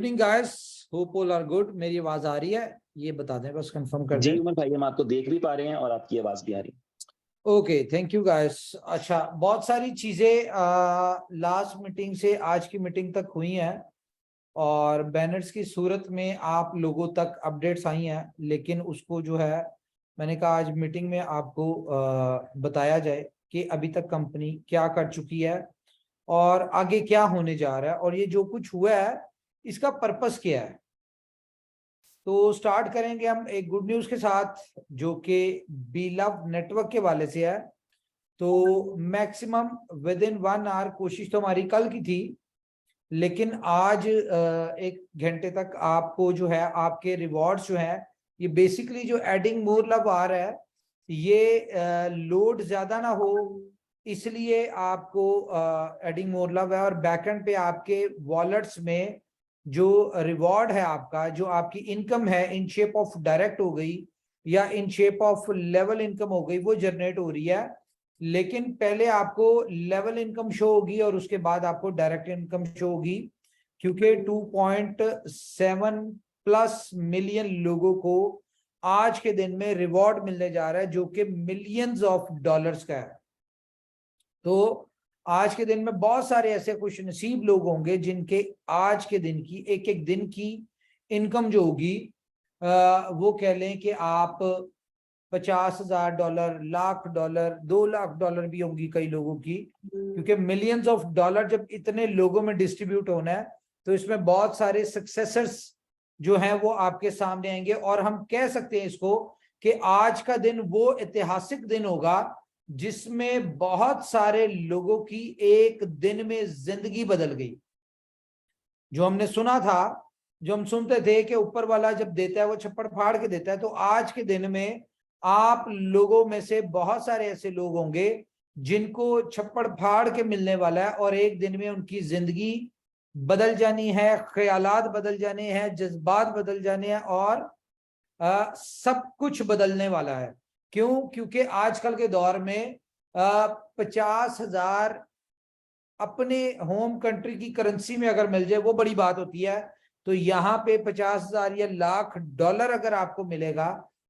Evening guys, hope all are good. मेरी आवाज आ रही है? ये बता दें, बस कंफर्म कर जी दें। उमर भाई, हम आपको देख भी पा रहे हैं और आपकी आवाज भी आ रही है। Okay, thank you guys. अच्छा, बहुत सारी चीजें लास्ट मीटिंग से आज की मीटिंग तक हुई हैं और बैनर्स की सूरत में आप लोगों तक अपडेट्स आई हैं, लेकिन उसको जो है मैंने कहा आज मीटिंग में आपको बताया जाए कि अभी तक कंपनी क्या कर चुकी है और आगे क्या होने जा रहा है और ये जो कुछ हुआ है इसका पर्पस क्या है। तो स्टार्ट करेंगे हम एक गुड न्यूज के साथ जो कि बीलव नेटवर्क के वाले से है। तो मैक्सिमम विद इन 1 आवर, कोशिश तो हमारी कल की थी लेकिन आज 1 घंटे तक आपको जो है आपके रिवॉर्ड्स जो है ये बेसिकली जो एडिंग मोर लव आ रहा है ये लोड ज्यादा ना हो इसलिए आपको एडिंग मोर लव है। और बैकएंड पे आपके वॉलेट्स में जो रिवॉर्ड है आपका, जो आपकी इनकम है इन शेप ऑफ डायरेक्ट हो गई या in shape of level income हो गई, वो जनरेट हो रही है। लेकिन पहले आपको लेवल इनकम शो होगी और उसके बाद आपको डायरेक्ट इनकम शो होगी, क्योंकि 2.7 प्लस मिलियन लोगों को आज के दिन में रिवॉर्ड मिलने जा रहा है जो कि मिलियंस ऑफ डॉलर्स का है। तो आज के दिन में बहुत सारे ऐसे खुश नसीब लोग होंगे जिनके आज के दिन की एक एक दिन की इनकम जो होगी वो कह लें कि आप $50,000, $1,00,000, $2,00,000 भी होंगी कई लोगों की, क्योंकि मिलियंस ऑफ डॉलर जब इतने लोगों में डिस्ट्रीब्यूट होना है तो इसमें बहुत सारे सक्सेसर्स जो हैं वो आपके सामने आएंगे। और हम कह सकते हैं इसको कि आज का दिन वो ऐतिहासिक दिन होगा जिसमें बहुत सारे लोगों की एक दिन में जिंदगी बदल गई। जो हमने सुना था, जो हम सुनते थे कि ऊपर वाला जब देता है वो छप्पड़ फाड़ के देता है, तो आज के दिन में आप लोगों में से बहुत सारे ऐसे लोग होंगे जिनको छप्पड़ फाड़ के मिलने वाला है और एक दिन में उनकी जिंदगी बदल जानी है, ख्यालात बदल जाने हैं, जज्बात बदल जाने हैं और सब कुछ बदलने वाला है। क्यों? क्योंकि आजकल के दौर में 50,000 अपने होम कंट्री की करेंसी में अगर मिल जाए वो बड़ी बात होती है। तो यहाँ पे 50,000 या $1,00,000 अगर आपको मिलेगा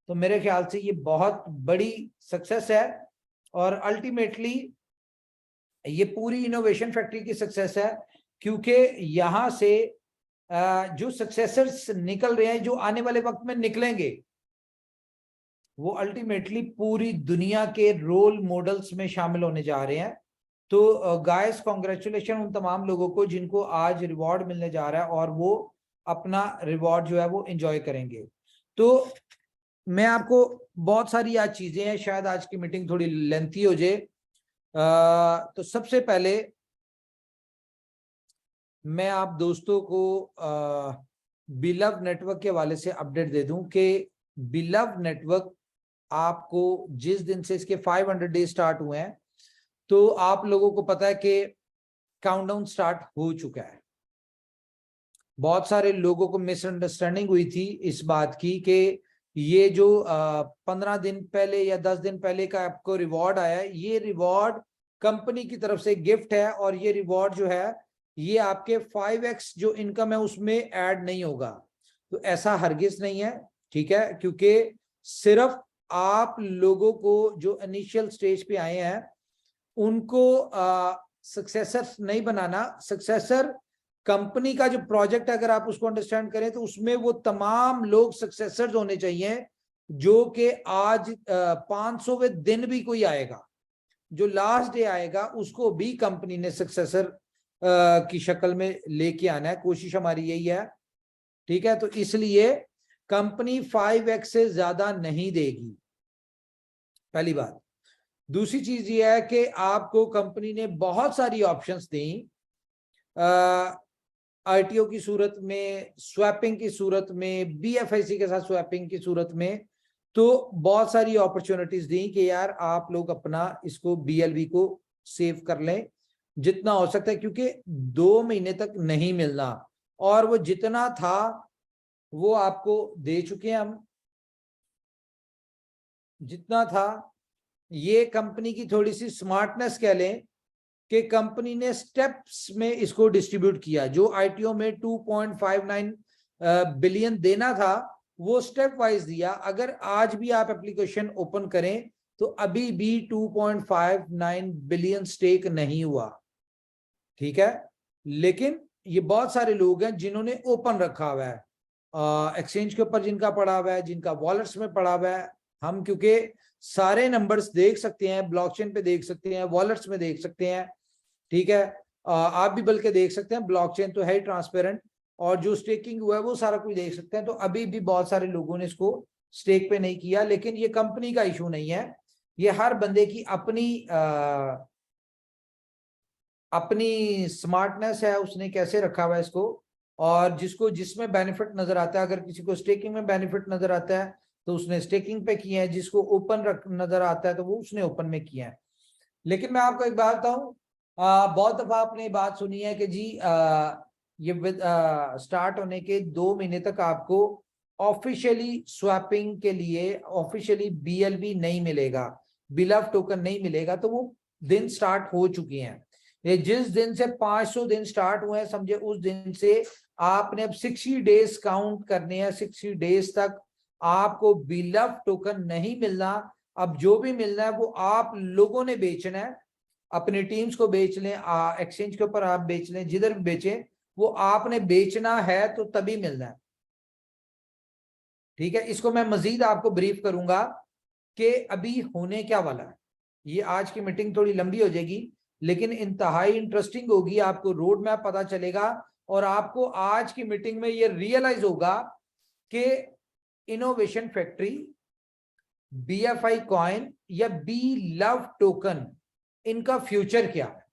तो मेरे ख्याल से ये बहुत बड़ी सक्सेस है और अल्टीमेटली ये पूरी इनोवेशन फैक्ट्री की सक्सेस है, क्योंकि यहाँ से जो सक्सेसर्स निकल रहे हैं, जो आने वाले वक्त में निकलेंगे, वो अल्टीमेटली पूरी दुनिया के रोल मॉडल्स में शामिल होने जा रहे हैं। तो गाइस, कॉन्ग्रेचुलेशन उन तमाम लोगों को जिनको आज रिवॉर्ड मिलने जा रहा है और वो अपना रिवॉर्ड जो है वो एंजॉय करेंगे। तो मैं आपको बहुत सारी आज चीजें हैं, शायद आज की मीटिंग थोड़ी लेंथी हो जाए। तो सबसे पहले मैं आप दोस्तों को बिलव नेटवर्क के हवाले से अपडेट दे दूं कि बिलव नेटवर्क आपको जिस दिन से इसके 500 डे स्टार्ट हुए हैं तो आप लोगों को पता है कि काउंटडाउन स्टार्ट हो चुका है। बहुत सारे लोगों को मिसअंडरस्टैंडिंग हुई थी इस बात की कि ये जो 15 दिन पहले या 10 दिन पहले का आपको रिवॉर्ड आया है, ये रिवॉर्ड कंपनी की तरफ से गिफ्ट है और ये रिवॉर्ड जो है ये आपके 5x जो इनकम है उसमें ऐड नहीं होगा। तो ऐसा हरगिज नहीं है, ठीक है, क्योंकि सिर्फ आप लोगों को जो इनिशियल स्टेज पे आए हैं उनको सक्सेसर नहीं बनाना। सक्सेसर कंपनी का जो प्रोजेक्ट अगर आप उसको अंडरस्टैंड करें तो उसमें वो तमाम लोग सक्सेसर्स होने चाहिए जो कि आज 500वें दिन भी कोई आएगा, जो लास्ट डे आएगा उसको भी कंपनी ने सक्सेसर की शक्ल में लेके आना है। कोशिश हमारी यही है, ठीक है। तो इसलिए कंपनी 5x से ज्यादा नहीं देगी, पहली बात। दूसरी चीज ये है कि आपको कंपनी ने बहुत सारी ऑप्शंस दी आरटीओ की सूरत में, स्वैपिंग की सूरत में, बीएफआईसी के साथ स्वैपिंग की सूरत में। तो बहुत सारी अपॉर्चुनिटीज दी कि यार आप लोग अपना इसको बीएलवी को सेव कर लें जितना हो सकता है, क्योंकि 2 महीने तक नहीं मिलना और वो जितना था वो आपको दे चुके हैं हम, जितना था। ये कंपनी की थोड़ी सी स्मार्टनेस कह लें कि कंपनी ने स्टेप्स में इसको डिस्ट्रीब्यूट किया। जो आईटीओ में 2.59 बिलियन देना था वो स्टेप वाइज दिया। अगर आज भी आप एप्लीकेशन ओपन करें तो अभी भी 2.59 बिलियन स्टेक नहीं हुआ, ठीक है। लेकिन ये बहुत सारे लोग हैं जिन्होंने ओपन रखा हुआ है एक्सचेंज के ऊपर, जिनका पड़ा हुआ है, जिनका वॉलेट्स में पड़ा हुआ है। हम क्योंकि सारे नंबर्स देख सकते हैं, ब्लॉकचेन पे देख सकते हैं, वॉलेट्स में देख सकते हैं, ठीक है। आप भी बल्कि देख सकते हैं, ब्लॉकचेन तो है ही ट्रांसपेरेंट, और जो स्टेकिंग हुआ है वो सारा कुछ देख सकते हैं। तो अभी भी बहुत सारे लोगों ने इसको स्टेक पे नहीं किया, लेकिन ये कंपनी का इशू नहीं है, ये हर बंदे की अपनी स्मार्टनेस है, उसने कैसे रखा हुआ है इसको, और जिसको जिसमें बेनिफिट नजर आता है। अगर किसी को स्टेकिंग में बेनिफिट नजर आता है तो उसने स्टेकिंग पे किया है, जिसको ओपन नजर आता है तो वो उसने ओपन में किया है। लेकिन मैं आपको एक बात बताऊं, बहुत दफा आपने बात सुनी है कि जी ये स्टार्ट होने के 2 महीने तक आपको ऑफिशियली स्वैपिंग के लिए ऑफिशियली बीएलबी नहीं मिलेगा, बिल ऑफ टोकन नहीं मिलेगा। तो वो दिन स्टार्ट हो चुके हैं। ये जिस दिन से 500 दिन स्टार्ट हुए हैं, समझे उस दिन से आपने अब 60 डेज काउंट करने हैं। 60 डेज तक आपको बिल ऑफ टोकन नहीं मिलना। अब जो भी मिलना है वो आप लोगों ने बेचना है, अपनी टीम्स को बेच लें, एक्सचेंज के ऊपर आप बेच लें, जिधर भी बेचें वो आपने बेचना है तो तभी मिलना है, ठीक है। इसको मैं मजीद आपको ब्रीफ करूंगा कि अभी होने क्या वाला है। ये आज की मीटिंग थोड़ी लंबी हो जाएगी लेकिन इंतहाई इंटरेस्टिंग होगी, आपको रोड मैप पता चलेगा और आपको आज की मीटिंग में ये रियलाइज होगा कि इनोवेशन फैक्ट्री, बीएफआई कॉइन या बी लव टोकन, इनका फ्यूचर क्या है,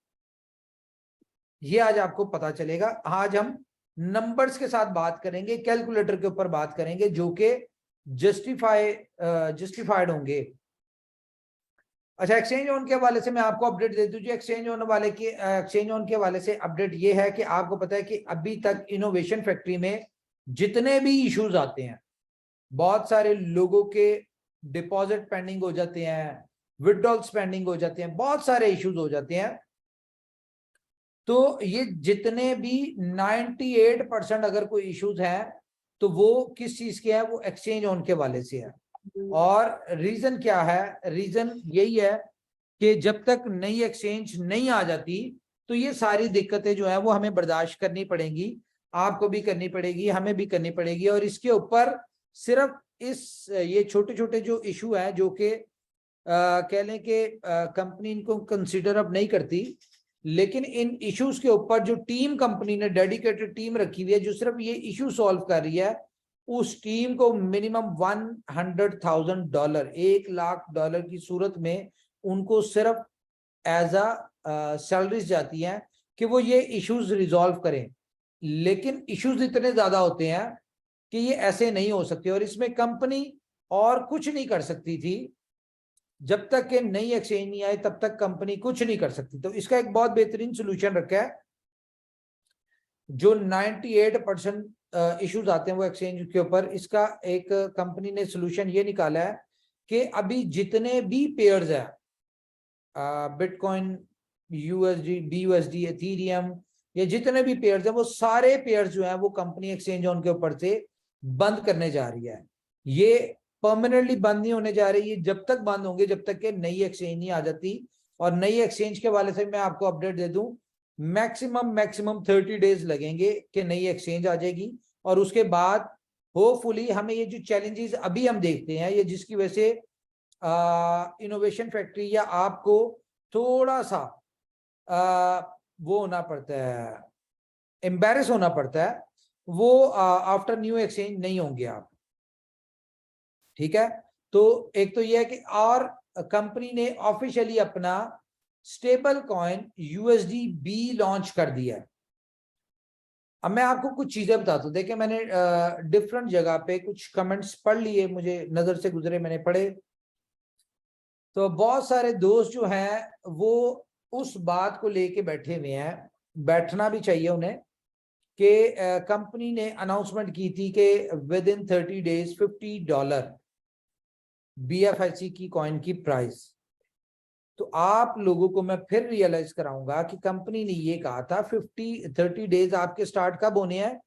ये आज आपको पता चलेगा। आज हम नंबर्स के साथ बात करेंगे, कैलकुलेटर के ऊपर बात करेंगे, जो कि जस्टिफाइड होंगे। अच्छा, एक्सचेंज ऑन के हवाले से मैं आपको अपडेट दे दूं। एक्सचेंज ऑन के हवाले से अपडेट ये है कि आपको पता है कि अभी तक इनोवेशन फैक्ट्री में जितने भी इश्यूज आते हैं, बहुत सारे लोगों के डिपॉजिट पेंडिंग हो जाते हैं, विड्रॉल्स पेंडिंग हो जाते हैं, बहुत सारे इश्यूज हो जाते हैं। तो ये जितने भी 98% अगर कोई इश्यूज हैं तो वो किस चीज के हैं, वो एक्सचेंज ऑन के वाले से है। और रीजन क्या है, रीजन यही है कि जब तक नई एक्सचेंज नहीं आ जाती तो ये सारी दिक्कतें जो है वो हमें बर्दाश्त करनी पड़ेंगी, आपको भी करनी पड़ेगी, हमें भी करनी पड़ेगी। और इसके ऊपर सिर्फ ये छोटे छोटे जो इशू है, जो कि कह लें कि कंपनी इनको कंसिडर अब नहीं करती, लेकिन इन इश्यूज के ऊपर जो टीम कंपनी ने डेडिकेटेड टीम रखी हुई है जो सिर्फ ये इशू सॉल्व कर रही है, उस टीम को मिनिमम $100,000, $1,00,000 की सूरत में उनको सिर्फ एज अ सैलरीज जाती हैं कि वो ये इश्यूज रिजॉल्व करें। लेकिन इश्यूज इतने ज्यादा होते हैं कि ये ऐसे नहीं हो सकते, और इसमें कंपनी और कुछ नहीं कर सकती थी। जब तक कि नई एक्सचेंज नहीं आई तब तक कंपनी कुछ नहीं कर सकती। तो इसका एक बहुत बेहतरीन सोल्यूशन रखा है। जो 98% इश्यूज आते हैं वो एक्सचेंज के ऊपर, इसका एक कंपनी ने सोल्यूशन ये निकाला है कि अभी जितने भी पेयर्स है, बिटकॉइन, यूएसडी, बीयूएसडी, एथेरियम, ये जितने भी पेयर्स हैं वो सारे पेयर्स जो हैं वो कंपनी एक्सचेंज ऑन के ऊपर से बंद करने जा रही है। ये परमानेंटली बंद नहीं होने जा रही है, जब तक बंद होंगे जब तक कि नई एक्सचेंज नहीं आ जाती। और नई एक्सचेंज के वाले से मैं आपको अपडेट दे दूं, मैक्सिमम 30 डेज लगेंगे कि नई एक्सचेंज आ जाएगी। और उसके बाद होपफुली हमें ये जो चैलेंजेस अभी हम देखते हैं, ये जिसकी वजह से इनोवेशन फैक्ट्री या आपको थोड़ा सा वो होना पड़ता है, एम्बेरस होना पड़ता है, वो आफ्टर न्यू एक्सचेंज नहीं होंगे आप, ठीक है। तो एक तो ये है कि और कंपनी ने ऑफिशियली अपना stable coin USD B launch कर दिया है। अब मैं आपको कुछ चीजें बताता हूं। देखिए, मैंने डिफरेंट जगह पे कुछ कमेंट्स पढ़ लिए, मुझे नजर से गुजरे, मैंने पढ़े। तो बहुत सारे दोस्त जो हैं वो उस बात को लेके बैठे हुए हैं, बैठना भी चाहिए उन्हें, कि कंपनी ने अनाउंसमेंट की थी कि विद इन 30 डेज $50 BFIC की कॉइन की प्राइस। तो आप लोगों को मैं फिर रियलाइज कराऊंगा कि कंपनी ने ये कहा था 30 डेज आपके स्टार्ट कब होने हैं,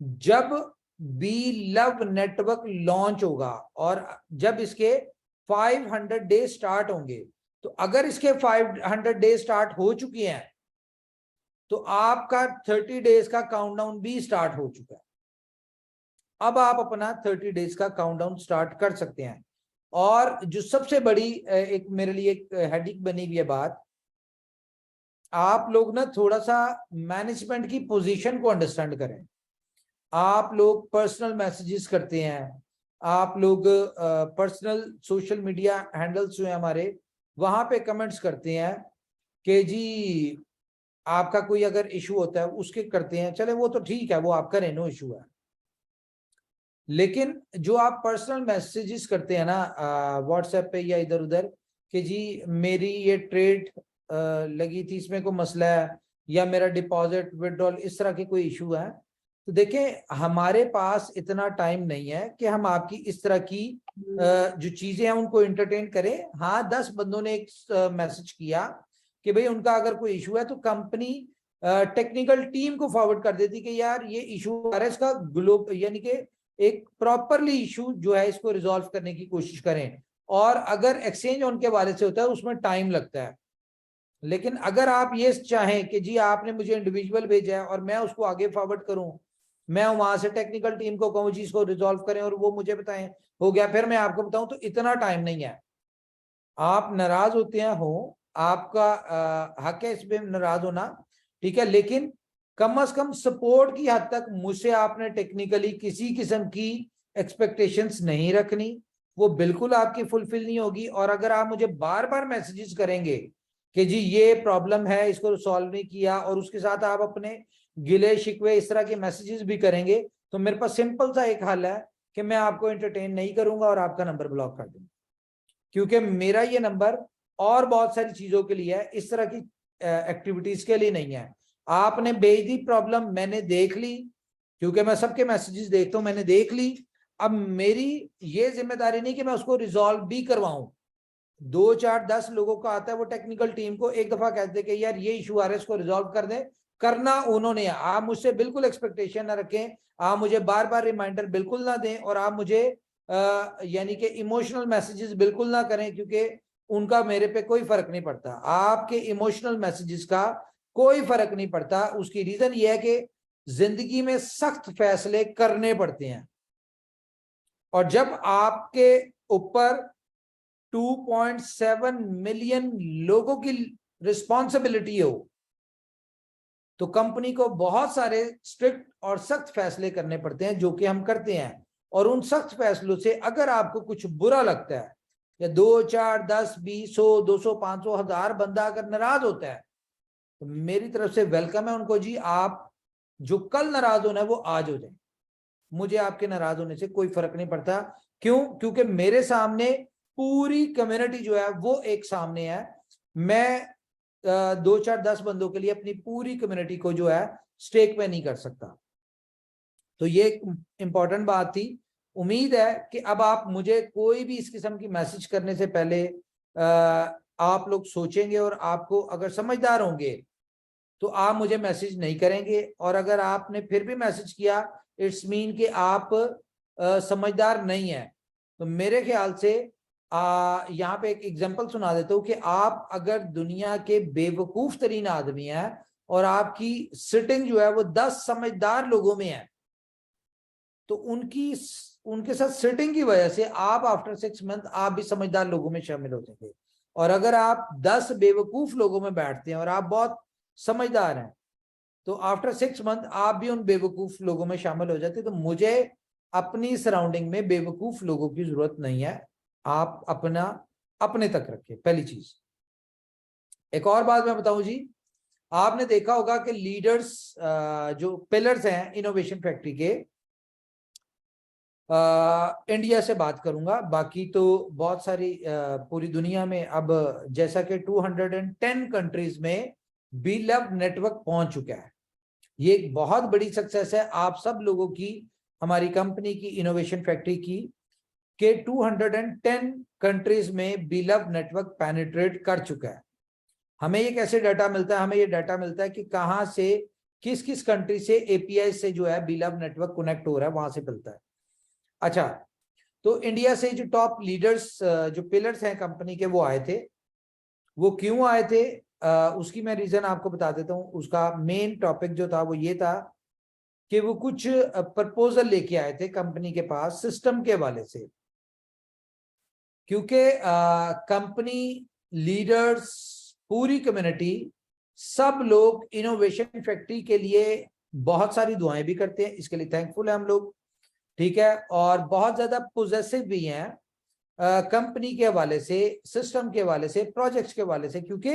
जब बी लव नेटवर्क लॉन्च होगा और जब इसके 500 डेज स्टार्ट होंगे। तो अगर इसके 500 डेज स्टार्ट हो चुकी हैं तो आपका 30 डेज का काउंटडाउन भी स्टार्ट हो चुका है। अब आप अपना 30 डेज का काउंटडाउन स्टार्ट कर सकते हैं। और जो सबसे बड़ी एक मेरे लिए एक हेडिक बनी हुई है बात, आप लोग ना थोड़ा सा मैनेजमेंट की पोजीशन को अंडरस्टैंड करें। आप लोग पर्सनल मैसेजेस करते हैं, आप लोग पर्सनल सोशल मीडिया हैंडल्स जो है हमारे, वहां पे कमेंट्स करते हैं कि जी आपका कोई अगर इशू होता है उसके करते हैं, चले वो तो ठीक है, वो आपका नो इशू है। लेकिन जो आप पर्सनल मैसेजेस करते हैं ना व्हाट्सएप पे या इधर उधर कि जी मेरी ये ट्रेड लगी थी, इसमें कोई मसला है, या मेरा डिपॉजिट विड्रॉल इस तरह के कोई इशू है, तो देखें हमारे पास इतना टाइम नहीं है कि हम आपकी इस तरह की जो चीजें हैं उनको एंटरटेन करें। हाँ, 10 बंदों ने एक मैसेज किया कि भाई उनका अगर कोई इशू है तो कंपनी टेक्निकल टीम को फॉरवर्ड कर देती कि यार ये इशू आ रहा है, इसका ग्लोब यानी कि एक प्रॉपरली इशू जो है इसको रिजॉल्व करने की कोशिश करें। और अगर एक्सचेंज उनके वाले से होता है उसमें टाइम लगता है। लेकिन अगर आप ये चाहें कि जी आपने मुझे इंडिविजुअल भेजा है और मैं उसको आगे फॉरवर्ड करूं, मैं वहां से टेक्निकल टीम को कहूं जी इसको रिजॉल्व करें और वो मुझे बताएं हो गया फिर मैं आपको बताऊं, तो इतना टाइम नहीं है। आप नाराज होते हैं हो, आपका हक है इसमें नाराज होना, ठीक है, लेकिन कम से कम सपोर्ट की हद तक मुझसे आपने टेक्निकली किसी किस्म की एक्सपेक्टेशंस नहीं रखनी, वो बिल्कुल आपकी फुलफिल नहीं होगी। और अगर आप मुझे बार बार मैसेजेस करेंगे कि जी ये प्रॉब्लम है, इसको सॉल्व नहीं किया, और उसके साथ आप अपने गिले शिकवे इस तरह के मैसेजेस भी करेंगे, तो मेरे पास सिंपल सा एक हल है कि मैं आपको एंटरटेन नहीं करूंगा और आपका नंबर ब्लॉक कर दूंगा। क्योंकि मेरा ये नंबर और बहुत सारी चीजों के लिए है, इस तरह की एक्टिविटीज के लिए नहीं है। आपने भेज दी प्रॉब्लम, मैंने देख ली, क्योंकि मैं सबके मैसेजेस देखता हूं, मैंने देख ली। अब मेरी ये जिम्मेदारी नहीं कि मैं उसको रिजॉल्व भी करवाऊं। 2 4 10 लोगों का आता है, वो टेक्निकल टीम को एक दफा कहते कि यार ये इशू आ रहा है, इसको रिजॉल्व कर दें, करना उन्होंने है। आप मुझसे बिल्कुल एक्सपेक्टेशन ना रखें, आप मुझे बार बार रिमाइंडर बिल्कुल ना दें, और आप मुझे यानी कि इमोशनल मैसेजेस बिल्कुल ना करें, क्योंकि उनका मेरे पे कोई फर्क नहीं पड़ता। आपके इमोशनल मैसेजेस का कोई फर्क नहीं पड़ता। उसकी रीजन ये है कि जिंदगी में सख्त फैसले करने पड़ते हैं, और जब आपके ऊपर 2.7 मिलियन लोगों की रिस्पॉन्सिबिलिटी हो, तो कंपनी को बहुत सारे स्ट्रिक्ट और सख्त फैसले करने पड़ते हैं, जो कि हम करते हैं। और उन सख्त फैसलों से अगर आपको कुछ बुरा लगता है, या 2 4 10 20 100 200 500 1000 बंदा अगर नाराज होता है, तो मेरी तरफ से वेलकम है उनको, जी आप जो कल नाराज होना है वो आज हो जाए, मुझे आपके नाराज होने से कोई फर्क नहीं पड़ता। क्यों? क्योंकि मेरे सामने पूरी कम्युनिटी जो है वो एक सामने है। मैं 2 4 10 बंदों के लिए अपनी पूरी कम्युनिटी को जो है स्टेक पे नहीं कर सकता। तो ये एक इंपॉर्टेंट बात थी। उम्मीद है कि अब आप मुझे कोई भी इस किस्म की मैसेज करने से पहले आप लोग सोचेंगे, और आपको अगर समझदार होंगे तो आप मुझे मैसेज नहीं करेंगे। और अगर आपने फिर भी मैसेज किया, इट्स मीन कि आप समझदार नहीं है। तो मेरे ख्याल से यहाँ पे एक एग्जांपल सुना देता हूँ कि आप अगर दुनिया के बेवकूफ तरीन आदमी हैं और आपकी सिटिंग जो है वो 10 समझदार लोगों में है, तो उनके साथ सिटिंग की वजह से आप आफ्टर 6 मंथ आप भी समझदार लोगों में शामिल हो जाएंगे। और अगर आप 10 बेवकूफ लोगों में बैठते हैं और आप बहुत समझदार हैं, तो आफ्टर 6 मंथ आप भी उन बेवकूफ लोगों में शामिल हो जाते हैं। तो मुझे अपनी सराउंडिंग में बेवकूफ लोगों की जरूरत नहीं है। आप अपना अपने तक रखें, पहली चीज। एक और बात मैं बताऊं जी, आपने देखा होगा कि लीडर्स जो पिलर्स हैं इनोवेशन फैक्ट्री के, इंडिया से बात करूंगा, बाकी तो बहुत सारी पूरी दुनिया में अब जैसा कि 210 कंट्रीज में बी लव नेटवर्क पहुंच चुका है। ये एक बहुत बड़ी सक्सेस है आप सब लोगों की, हमारी कंपनी की, इनोवेशन फैक्ट्री की। के 210 कंट्रीज में बीलव नेटवर्क पेनिट्रेट कर चुका है। हमें ये कैसे डाटा मिलता है? हमें ये डाटा मिलता है कि कहां से, किस किस कंट्री से एपीआई से जो है बीलव नेटवर्क कनेक्ट हो रहा है, वहां से मिलता है। अच्छा, तो इंडिया से जो टॉप लीडर्स, जो पिलर्स हैं कंपनी के, वो आए थे। वो क्यों आए थे उसकी मैं रीजन आपको बता देता हूँ। उसका मेन टॉपिक जो था वो ये था कि वो कुछ प्रपोजल लेके आए थे कंपनी के पास सिस्टम के हवाले से, क्योंकि कंपनी लीडर्स, पूरी कम्युनिटी, सब लोग इनोवेशन फैक्ट्री के लिए बहुत सारी दुआएं भी करते हैं, इसके लिए थैंकफुल है हम लोग, ठीक है। और बहुत ज्यादा पोजेसिव भी हैं कंपनी के हवाले से, सिस्टम के हवाले से, प्रोजेक्ट्स के हवाले से, क्योंकि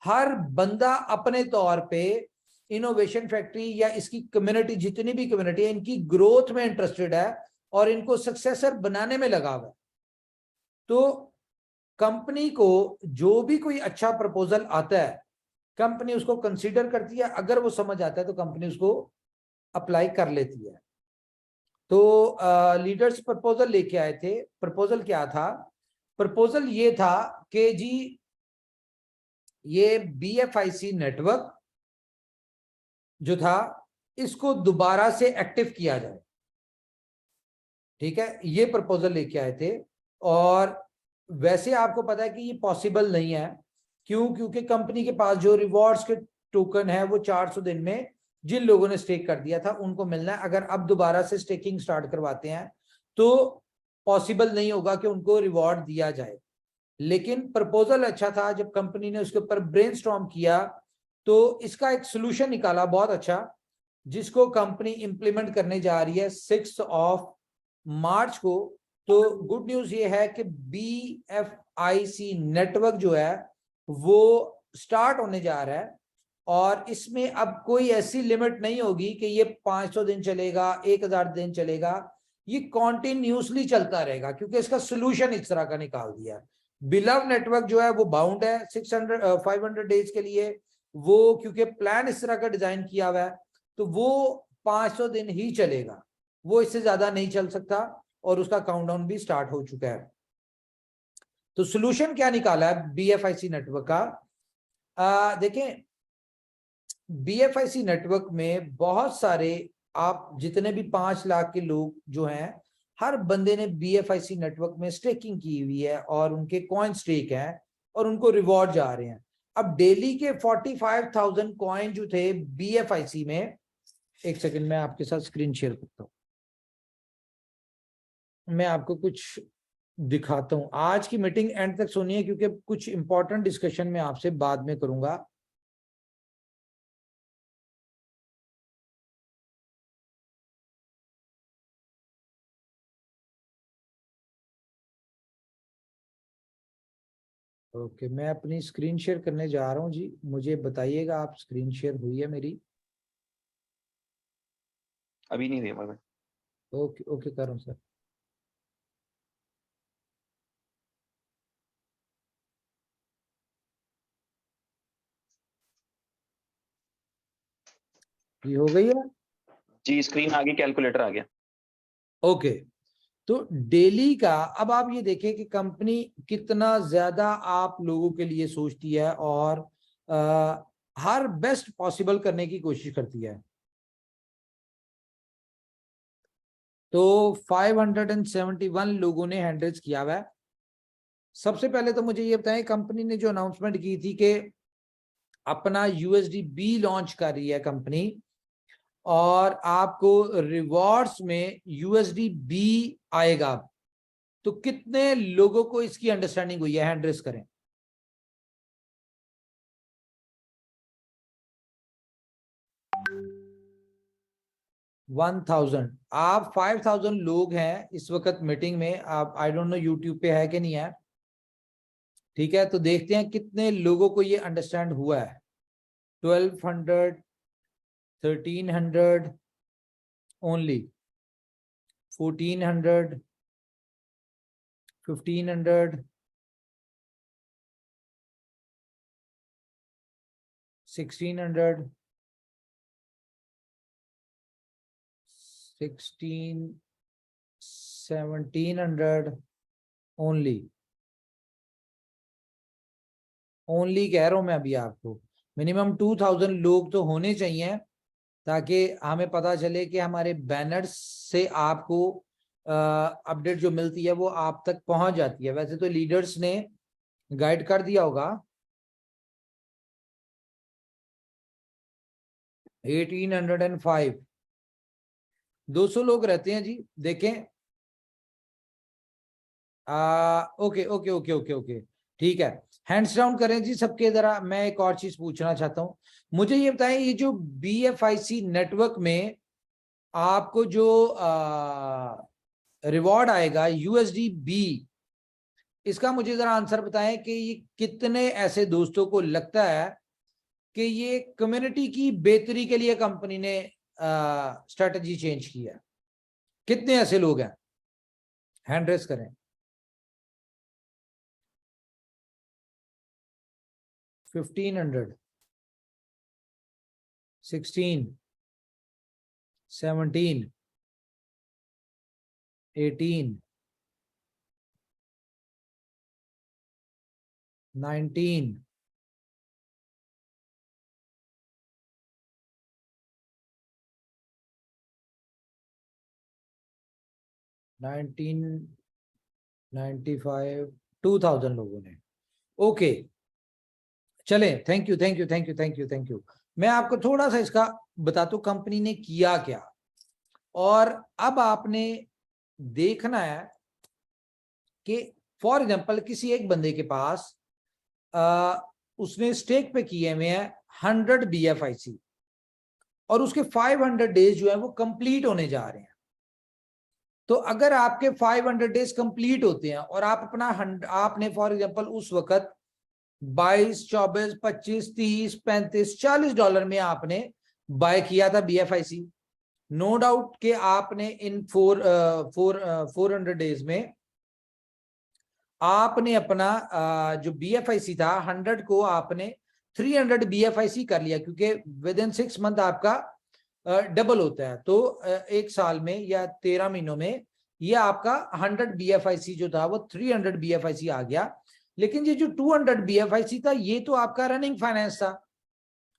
हर बंदा अपने तौर पे इनोवेशन फैक्ट्री या इसकी कम्युनिटी, जितनी भी कम्युनिटी है, इनकी ग्रोथ में इंटरेस्टेड है और इनको सक्सेसर बनाने में लगा हुआ है। तो कंपनी को जो भी कोई अच्छा प्रपोजल आता है, कंपनी उसको कंसीडर करती है। अगर वो समझ आता है तो कंपनी उसको अप्लाई कर लेती है। तो लीडर्स प्रपोजल लेके आए थे। प्रपोजल क्या था? प्रपोजल ये था कि जी ये बीएफआईसी नेटवर्क जो था, इसको दोबारा से एक्टिव किया जाए, ठीक है। ये प्रपोजल लेके आए थे। और वैसे आपको पता है कि ये पॉसिबल नहीं है। क्यों? क्योंकि कंपनी के पास जो रिवॉर्ड्स के टोकन है वो 400 दिन में जिन लोगों ने स्टेक कर दिया था उनको मिलना है। अगर अब दोबारा से स्टेकिंग स्टार्ट करवाते हैं तो पॉसिबल नहीं होगा कि उनको रिवॉर्ड दिया जाए। लेकिन प्रपोजल अच्छा था। जब कंपनी ने उसके ऊपर ब्रेनस्टॉर्म किया तो इसका एक सोल्यूशन निकाला बहुत अच्छा, जिसको कंपनी इंप्लीमेंट करने जा रही है 6 मार्च को। तो गुड न्यूज ये है कि बीएफआईसी नेटवर्क जो है वो स्टार्ट होने जा रहा है। और इसमें अब कोई ऐसी लिमिट नहीं होगी कि ये 500 दिन चलेगा, 1000 दिन चलेगा। ये कॉन्टिन्यूसली चलता रहेगा, क्योंकि इसका सोल्यूशन इस तरह का निकाल दिया है। बिलव नेटवर्क जो है वो बाउंड है 500 डेज के लिए। वो क्योंकि प्लान इस तरह का डिजाइन किया हुआ है, तो वो 500 दिन ही चलेगा, वो इससे ज्यादा नहीं चल सकता। और उसका काउंटडाउन भी स्टार्ट हो चुका है। तो सोल्यूशन क्या निकाला है बीएफआईसी नेटवर्क का? देखें, बीएफआईसी नेटवर्क में बहुत सारे, आप जितने भी 5 लाख के लोग जो हैं, हर बंदे ने बीएफआईसी नेटवर्क में स्टेकिंग की हुई है और उनके कॉइन स्टेक हैं और उनको रिवॉर्ड जा रहे हैं। अब डेली के 45,000 कॉइन जो थे बीएफआईसी में, एक सेकंड मैं आपके साथ स्क्रीन शेयर करता हूं, मैं आपको कुछ दिखाता हूं। आज की मीटिंग एंड तक सुनिए, क्योंकि कुछ इंपॉर्टेंट डिस्कशन मैं आपसे बाद में करूंगा। ओके, मैं अपनी स्क्रीन शेयर करने जा रहा हूं जी। मुझे बताइएगा आप स्क्रीन शेयर हुई है मेरी? अभी नहीं हुई हमारे में। ओके ओके, कर रहा हूं सर। ये हो गई है? जी, स्क्रीन आ गई, कैलकुलेटर आ गया। ओके, तो डेली का अब आप ये देखें कि कंपनी कितना ज्यादा आप लोगों के लिए सोचती है और हर बेस्ट पॉसिबल करने की कोशिश करती है। तो 571 लोगों ने हैंडल्स किया हुआ है। सबसे पहले तो मुझे ये बताएं, कंपनी ने जो अनाउंसमेंट की थी कि अपना यूएसडी बी लॉन्च कर रही है कंपनी, और आपको रिवॉर्ड्स में यूएसडी बी आएगा। तो कितने लोगों को इसकी अंडरस्टैंडिंग हुई है? हैंड रेस करें। वन 1000। आप 5000 लोग हैं इस वक्त मीटिंग में। आप, आई डोंट नो यूट्यूब पे है कि नहीं है, ठीक है। तो देखते हैं कितने लोगों को ये अंडरस्टैंड हुआ है। 1200, 1300 ओनली, 1400, 1500, 1600, 16, 1700 ओनली कह रहा हूं मैं अभी आपको। मिनिमम 2000 लोग तो होने चाहिए ताकि हमें पता चले कि हमारे बैनर्स से आपको अपडेट जो मिलती है वो आप तक पहुंच जाती है। वैसे तो लीडर्स ने गाइड कर दिया होगा। 1805 200 लोग रहते हैं जी। देखें okay okay okay okay okay ठीक है। हैंड्स डाउन करें जी सबके। जरा मैं एक और चीज पूछना चाहता हूं, मुझे ये बताएं, ये जो BFIC नेटवर्क में आपको जो रिवॉर्ड आएगा USDB, इसका मुझे जरा आंसर बताएं कि ये कितने ऐसे दोस्तों को लगता है कि ये कम्युनिटी की बेहतरी के लिए कंपनी ने स्ट्रेटजी चेंज की है? कितने ऐसे लोग हैं? हैंड रेस करें। 1500, 16, 17, 18, 19, 1995, 2000 लोगों ने। ओके चले, thank you thank you thank you thank you thank you. मैं आपको थोड़ा सा इसका बताता हूं कंपनी ने किया क्या। और अब आपने देखना है कि फॉर एग्जांपल किसी एक बंदे के पास उसने स्टेक पे किए हुए हैं 100 BFIC और उसके 500 डेज जो है वो कंप्लीट होने जा रहे हैं। तो अगर आपके 500 डेज कंप्लीट होते हैं और आप अपना आपने फॉर एग्जांपल उस वक्त 22, 24, 25, 30, 35, $40 में आपने बाय किया था BFIC, नो डाउट कि आपने इन 400 डेज में आपने अपना जो BFIC था 100 को आपने 300 BFIC कर लिया, क्योंकि विद इन 6 मंथ आपका डबल होता है। तो एक साल में या 13 महीनों में ये आपका 100 BFIC जो था वो 300 BFIC आ गया। लेकिन ये जो 200 BFIC था ये तो आपका रनिंग फाइनेंस था,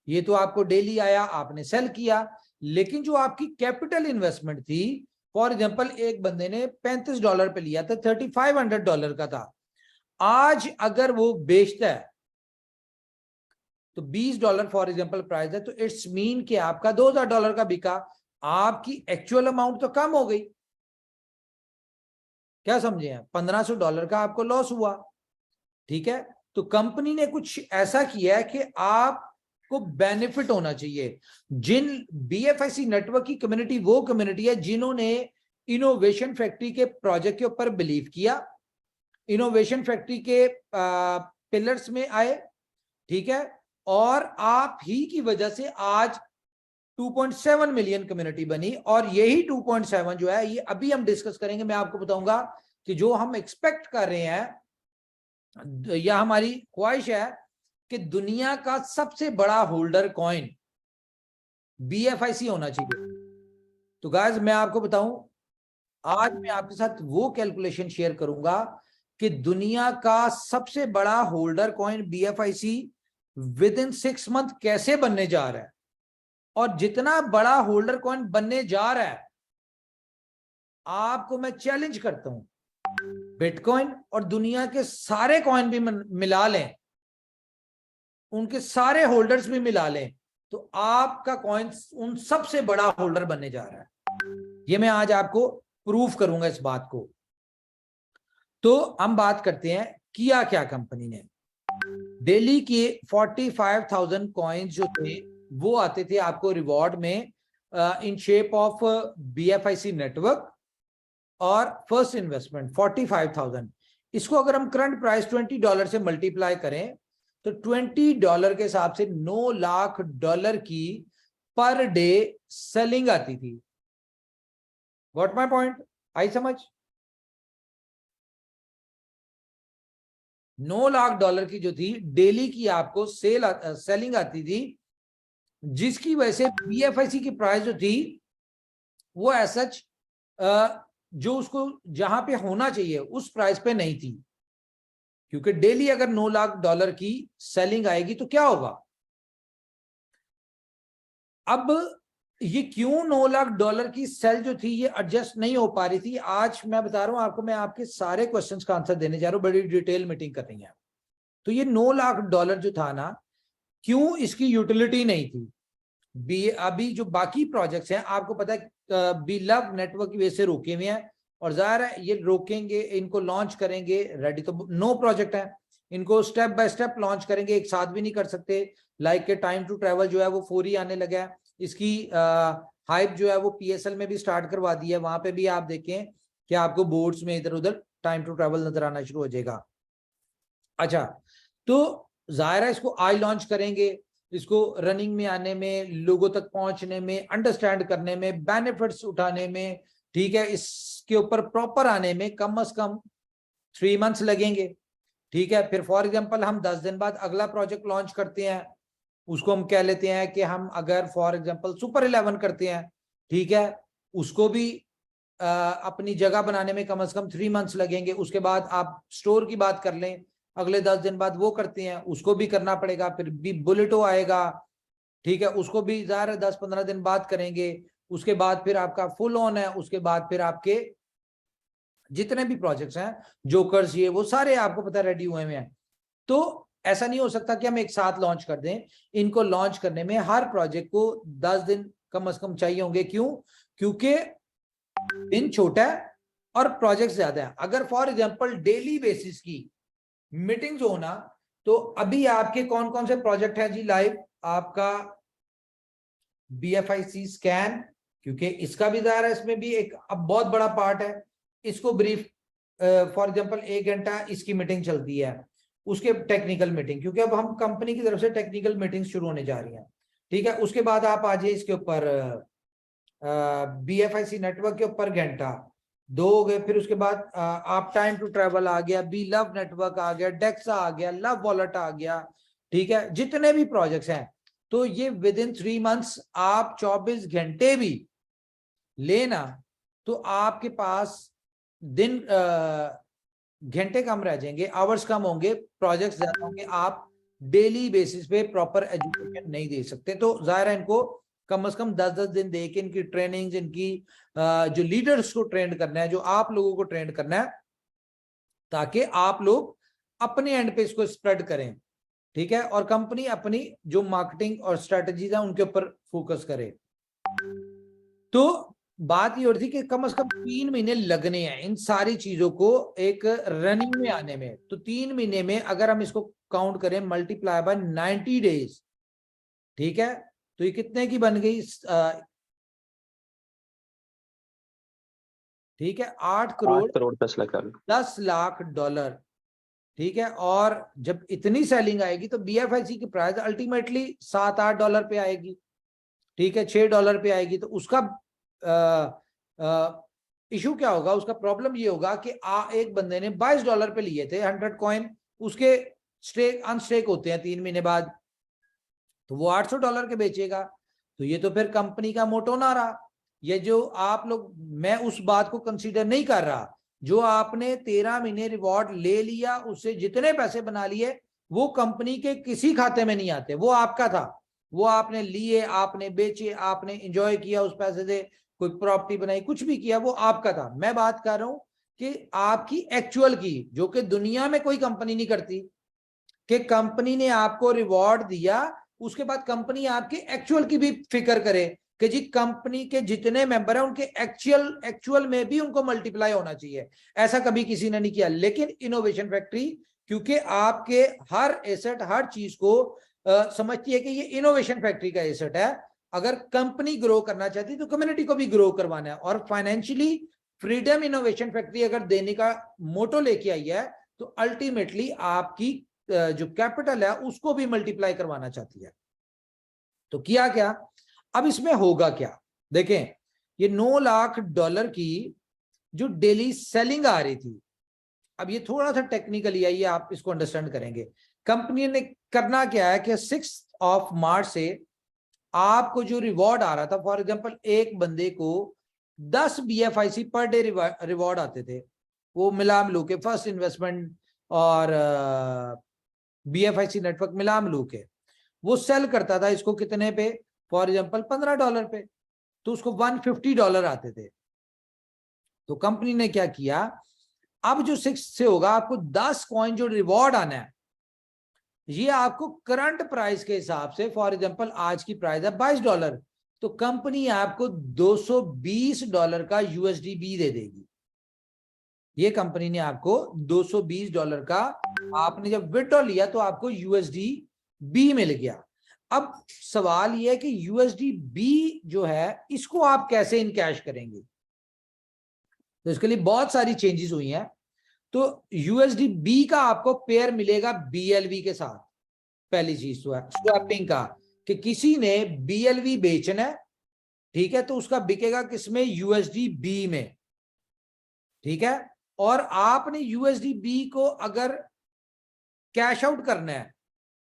ये तो आपको डेली आया, आपने सेल किया। लेकिन जो आपकी कैपिटल इन्वेस्टमेंट थी, फॉर एग्जांपल एक बंदे ने $35 पे लिया था, $3500 का था। आज अगर वो बेचता है तो $20 फॉर एग्जांपल प्राइस है, तो इट्स मीन कि आपका $2000 का बिका, आपकी एक्चुअल अमाउंट तो कम हो गई। क्या समझे हैं? $1500 का आपको लॉस हुआ। ठीक है, तो कंपनी ने कुछ ऐसा किया है कि आपको बेनिफिट होना चाहिए। जिन BFIC नेटवर्क की कम्युनिटी वो कम्युनिटी है जिन्होंने इनोवेशन फैक्ट्री के प्रोजेक्ट के ऊपर बिलीव किया, इनोवेशन फैक्ट्री के पिलर्स में आए। ठीक है, और आप ही की वजह से आज 2.7 मिलियन कम्युनिटी बनी। और यही 2.7 जो है ये अभी हम डिस्कस करेंगे। मैं आपको बताऊंगा कि जो हम एक्सपेक्ट कर रहे हैं या हमारी ख्वाहिश है कि दुनिया का सबसे बड़ा होल्डर कॉइन BFIC होना चाहिए। तो गाइस मैं आपको बताऊं, आज मैं आपके साथ वो कैलकुलेशन शेयर करूंगा कि दुनिया का सबसे बड़ा holder coin BFIC with in 6 month कैसे बनने जा रहा है। और जितना बड़ा होल्डर कॉइन बनने जा रहा है, आपको मैं चैलेंज करता हूं, बिटकॉइन और दुनिया के सारे कॉइन भी मिला लें, उनके सारे होल्डर्स भी मिला लें, तो आपका कॉइन उन सबसे बड़ा होल्डर बनने जा रहा है। ये मैं आज आपको प्रूफ करूंगा इस बात को। तो हम बात करते हैं किया क्या कंपनी ने। डेली के 45,000 कॉइन्स जो थे वो आते थे आपको रिवॉर्ड में in shape of BFIC network और फर्स्ट इन्वेस्टमेंट 45,000। इसको अगर हम करंट प्राइस $20 से मल्टीप्लाई करें तो $20 के हिसाब से $9 लाख की पर डे सेलिंग आती थी। Got my point? आई समझ? $9 लाख की जो थी डेली की आपको सेलिंग आती थी, जिसकी वजह से BFIC की प्राइस जो थी वो एज सच जो उसको जहां पे होना चाहिए उस प्राइस पे नहीं थी, क्योंकि डेली अगर 9 लाख डॉलर की सेलिंग आएगी तो क्या होगा। अब ये क्यों 9 लाख डॉलर की सेल जो थी ये एडजस्ट नहीं हो पा रही थी, आज मैं बता रहा हूं आपको, मैं आपके सारे क्वेश्चंस का आंसर देने जा रहा हूं, बड़ी डिटेल मीटिंग करनी है। तो ये 9 लाख डॉलर जो था ना, क्यों इसकी यूटिलिटी नहीं थी। अभी जो बाकी प्रोजेक्ट्स हैं आपको पता है बी लव नेटवर्क की वजह से रोके हुए हैं, और जाहिर है ये रोकेंगे, इनको लॉन्च करेंगे, रेडी तो नो प्रोजेक्ट है, इनको स्टेप बाय स्टेप लॉन्च करेंगे, एक साथ भी नहीं कर सकते। लाइक के टाइम टू ट्रेवल जो है वो 4 ही आने लगा है, इसकी हाइप जो है वो पीएसएल में भी स्टार्ट करवा दी है, वहां पे भी आप देखें कि आपको बोर्ड्स में इधर उधर टाइम टू ट्रेवल नजर आना शुरू हो जाएगा। अच्छा, तो जाहिर है इसको आज लॉन्च करेंगे, इसको रनिंग में आने में, लोगों तक पहुंचने में, अंडरस्टैंड करने में, बेनिफिट्स उठाने में, ठीक है, इसके ऊपर प्रॉपर आने में कम से कम 3 मंथ्स लगेंगे। ठीक है, फिर फॉर एग्जांपल हम 10 दिन बाद अगला प्रोजेक्ट लॉन्च करते हैं, उसको हम कह लेते हैं कि हम अगर फॉर एग्जांपल सुपर 11 करते हैं, ठीक है, उसको भी अपनी जगह बनाने में कम से कम 3 मंथ्स लगेंगे। उसके बाद आप स्टोर की बात कर लें, अगले 10 दिन बाद वो करते हैं, उसको भी करना पड़ेगा। फिर भी बुलेटो आएगा, ठीक है, उसको भी ज़ाहिर 10-15 दिन बाद करेंगे। उसके बाद फिर आपका फुल ऑन है, उसके बाद फिर आपके जितने भी प्रोजेक्ट्स हैं, जोकर्स, ये वो सारे आपको पता रेडी हुए हैं। तो ऐसा नहीं हो सकता कि हम एक साथ लॉन्च कर दें, इनको लॉन्च करने में हर प्रोजेक्ट को 10 दिन कम से कम चाहिए होंगे। क्यों? क्योंकि दिन छोटा है और प्रोजेक्ट ज्यादा है। अगर फॉर एग्जांपल डेली बेसिस की मीटिंग्स होना, तो अभी आपके कौन कौन से प्रोजेक्ट हैं जी लाइव, आपका BFIC स्कैन, क्योंकि इसका भी ज़ाहिर है इसमें भी एक अब बहुत बड़ा पार्ट है, इसको ब्रीफ फॉर एग्जांपल 1 घंटा इसकी मीटिंग चलती है, उसके टेक्निकल मीटिंग, क्योंकि अब हम कंपनी की तरफ से टेक्निकल मीटिंग शुरू होने जा रही हैं। ठीक है, उसके बाद आप आ जाइए इसके ऊपर BFIC नेटवर्क के ऊपर घंटा 2 हो गए। फिर उसके बाद आप टाइम टू ट्रेवल आ गया, बी लव नेटवर्क आ गया, डेक्सा आ गया, लव वॉलेट आ गया, ठीक है, जितने भी प्रोजेक्ट्स हैं, तो ये विद इन 3 मंथ्स आप 24 घंटे भी लेना तो आपके पास दिन घंटे कम रह जाएंगे, आवर्स कम होंगे, प्रोजेक्ट्स ज्यादा होंगे, आप डेली बेसिस पे प्रॉपर एजुकेशन नहीं दे सकते। तो जाहिर है इनको कम से कम 10-10 दिन दे के इनकी ट्रेनिंग्स, इनकी जो लीडर्स को ट्रेन करना है, जो आप लोगों को ट्रेन करना है, ताकि आप लोग अपने एंड पे इसको स्प्रेड करें। ठीक है, और कंपनी अपनी जो मार्केटिंग और स्ट्रेटजीज है उनके ऊपर फोकस करे। तो बात ये हो रही थी कि कम से कम 3 महीने लगने हैं इन सारी चीजों को एक रनिंग में आने में। तो 3 महीने में अगर हम इसको काउंट करें मल्टीप्लाई बाय 90 डेज, ठीक है, तो ये कितने की बन गई, ठीक है, 8 करोड़ 10 लाख डॉलर। ठीक है, और जब इतनी सेलिंग आएगी तो BFIC की प्राइस अल्टीमेटली $7-8 पे आएगी, ठीक है, $6 पे आएगी। तो उसका इशू क्या होगा, उसका प्रॉब्लम ये होगा कि एक बंदे ने $22 पे लिए थे 100 कॉइन, उसके स्टेक अनस्टेक होते हैं 3 महीने बाद, तो वो $800 के बेचेगा। तो ये तो फिर कंपनी का मोटो ना रहा। ये जो आप लोग, मैं उस बात को कंसीडर नहीं कर रहा, जो आपने 13 महीने रिवॉर्ड ले लिया, उससे जितने पैसे बना लिए वो कंपनी के किसी खाते में नहीं आते, वो आपका था, वो आपने लिए, आपने बेचे, आपने एंजॉय किया उस पैसे से, कोई प्रॉपर्टी बनाई, कुछ भी किया, वो आपका था। मैं बात कर रहा हूं कि आपकी एक्चुअल की, जो कि दुनिया में कोई कंपनी नहीं करती, कि कंपनी ने आपको रिवॉर्ड दिया, उसके बाद कंपनी आपके एक्चुअल की भी फिक्र करे कि जी कंपनी के जितने मेंबर हैं उनके एक्चुअल में भी उनको मल्टीप्लाई होना चाहिए। ऐसा कभी किसी ने नहीं किया। लेकिन इनोवेशन फैक्ट्री, क्योंकि आपके हर एसेट, हर चीज को समझती है कि ये इनोवेशन फैक्ट्री का एसेट है, अगर कंपनी ग्रो करना चाहती है तो कम्युनिटी को भी ग्रो करवाना है, और फाइनेंशियली फ्रीडम इनोवेशन फैक्ट्री अगर देने का मोटो लेके आई है, तो अल्टीमेटली आपकी जो कैपिटल है उसको भी मल्टीप्लाई करवाना चाहती है। तो किया क्या, अब इसमें होगा क्या, देखें, ये $9 लाख की जो डेली सेलिंग आ रही थी, अब ये थोड़ा सा टेक्निकली है, ये आप इसको अंडरस्टैंड करेंगे। कंपनी ने करना क्या है कि 6 मार्च से आपको जो रिवॉर्ड आ रहा था, फॉर एग्जांपल एक बंदे को 10 BFIC पर डे रिवॉर्ड आते थे, वो मिला मिलू के फर्स्ट इन्वेस्टमेंट और BFIC नेटवर्क मिला मिलू के वो सेल करता था इसको कितने पे, फॉर एग्जांपल $15 पे, तो उसको $150 आते थे। तो कंपनी ने क्या किया, अब जो 6 से होगा आपको 10 कॉइन जो रिवॉर्ड आना है, ये आपको करंट प्राइस के हिसाब से, फॉर एग्जांपल आज की प्राइस है $22, तो कंपनी आपको $220 का USDB दे देगी। ये कंपनी ने आपको $220 का, आपने जब विड्रॉ लिया तो आपको USDB मिल गया। अब सवाल यह है कि USDB जो है इसको आप कैसे इन कैश करेंगे, तो इसके लिए बहुत सारी चेंजेस हुई हैं। तो USDB का आपको पेयर मिलेगा BLV के साथ। पहली चीज तो है स्वैपिंग का, कि किसी ने BLV बेचना है, ठीक है, तो उसका बिकेगा किसमें, USDB में, ठीक है। और आपने USDB को अगर कैश आउट करना है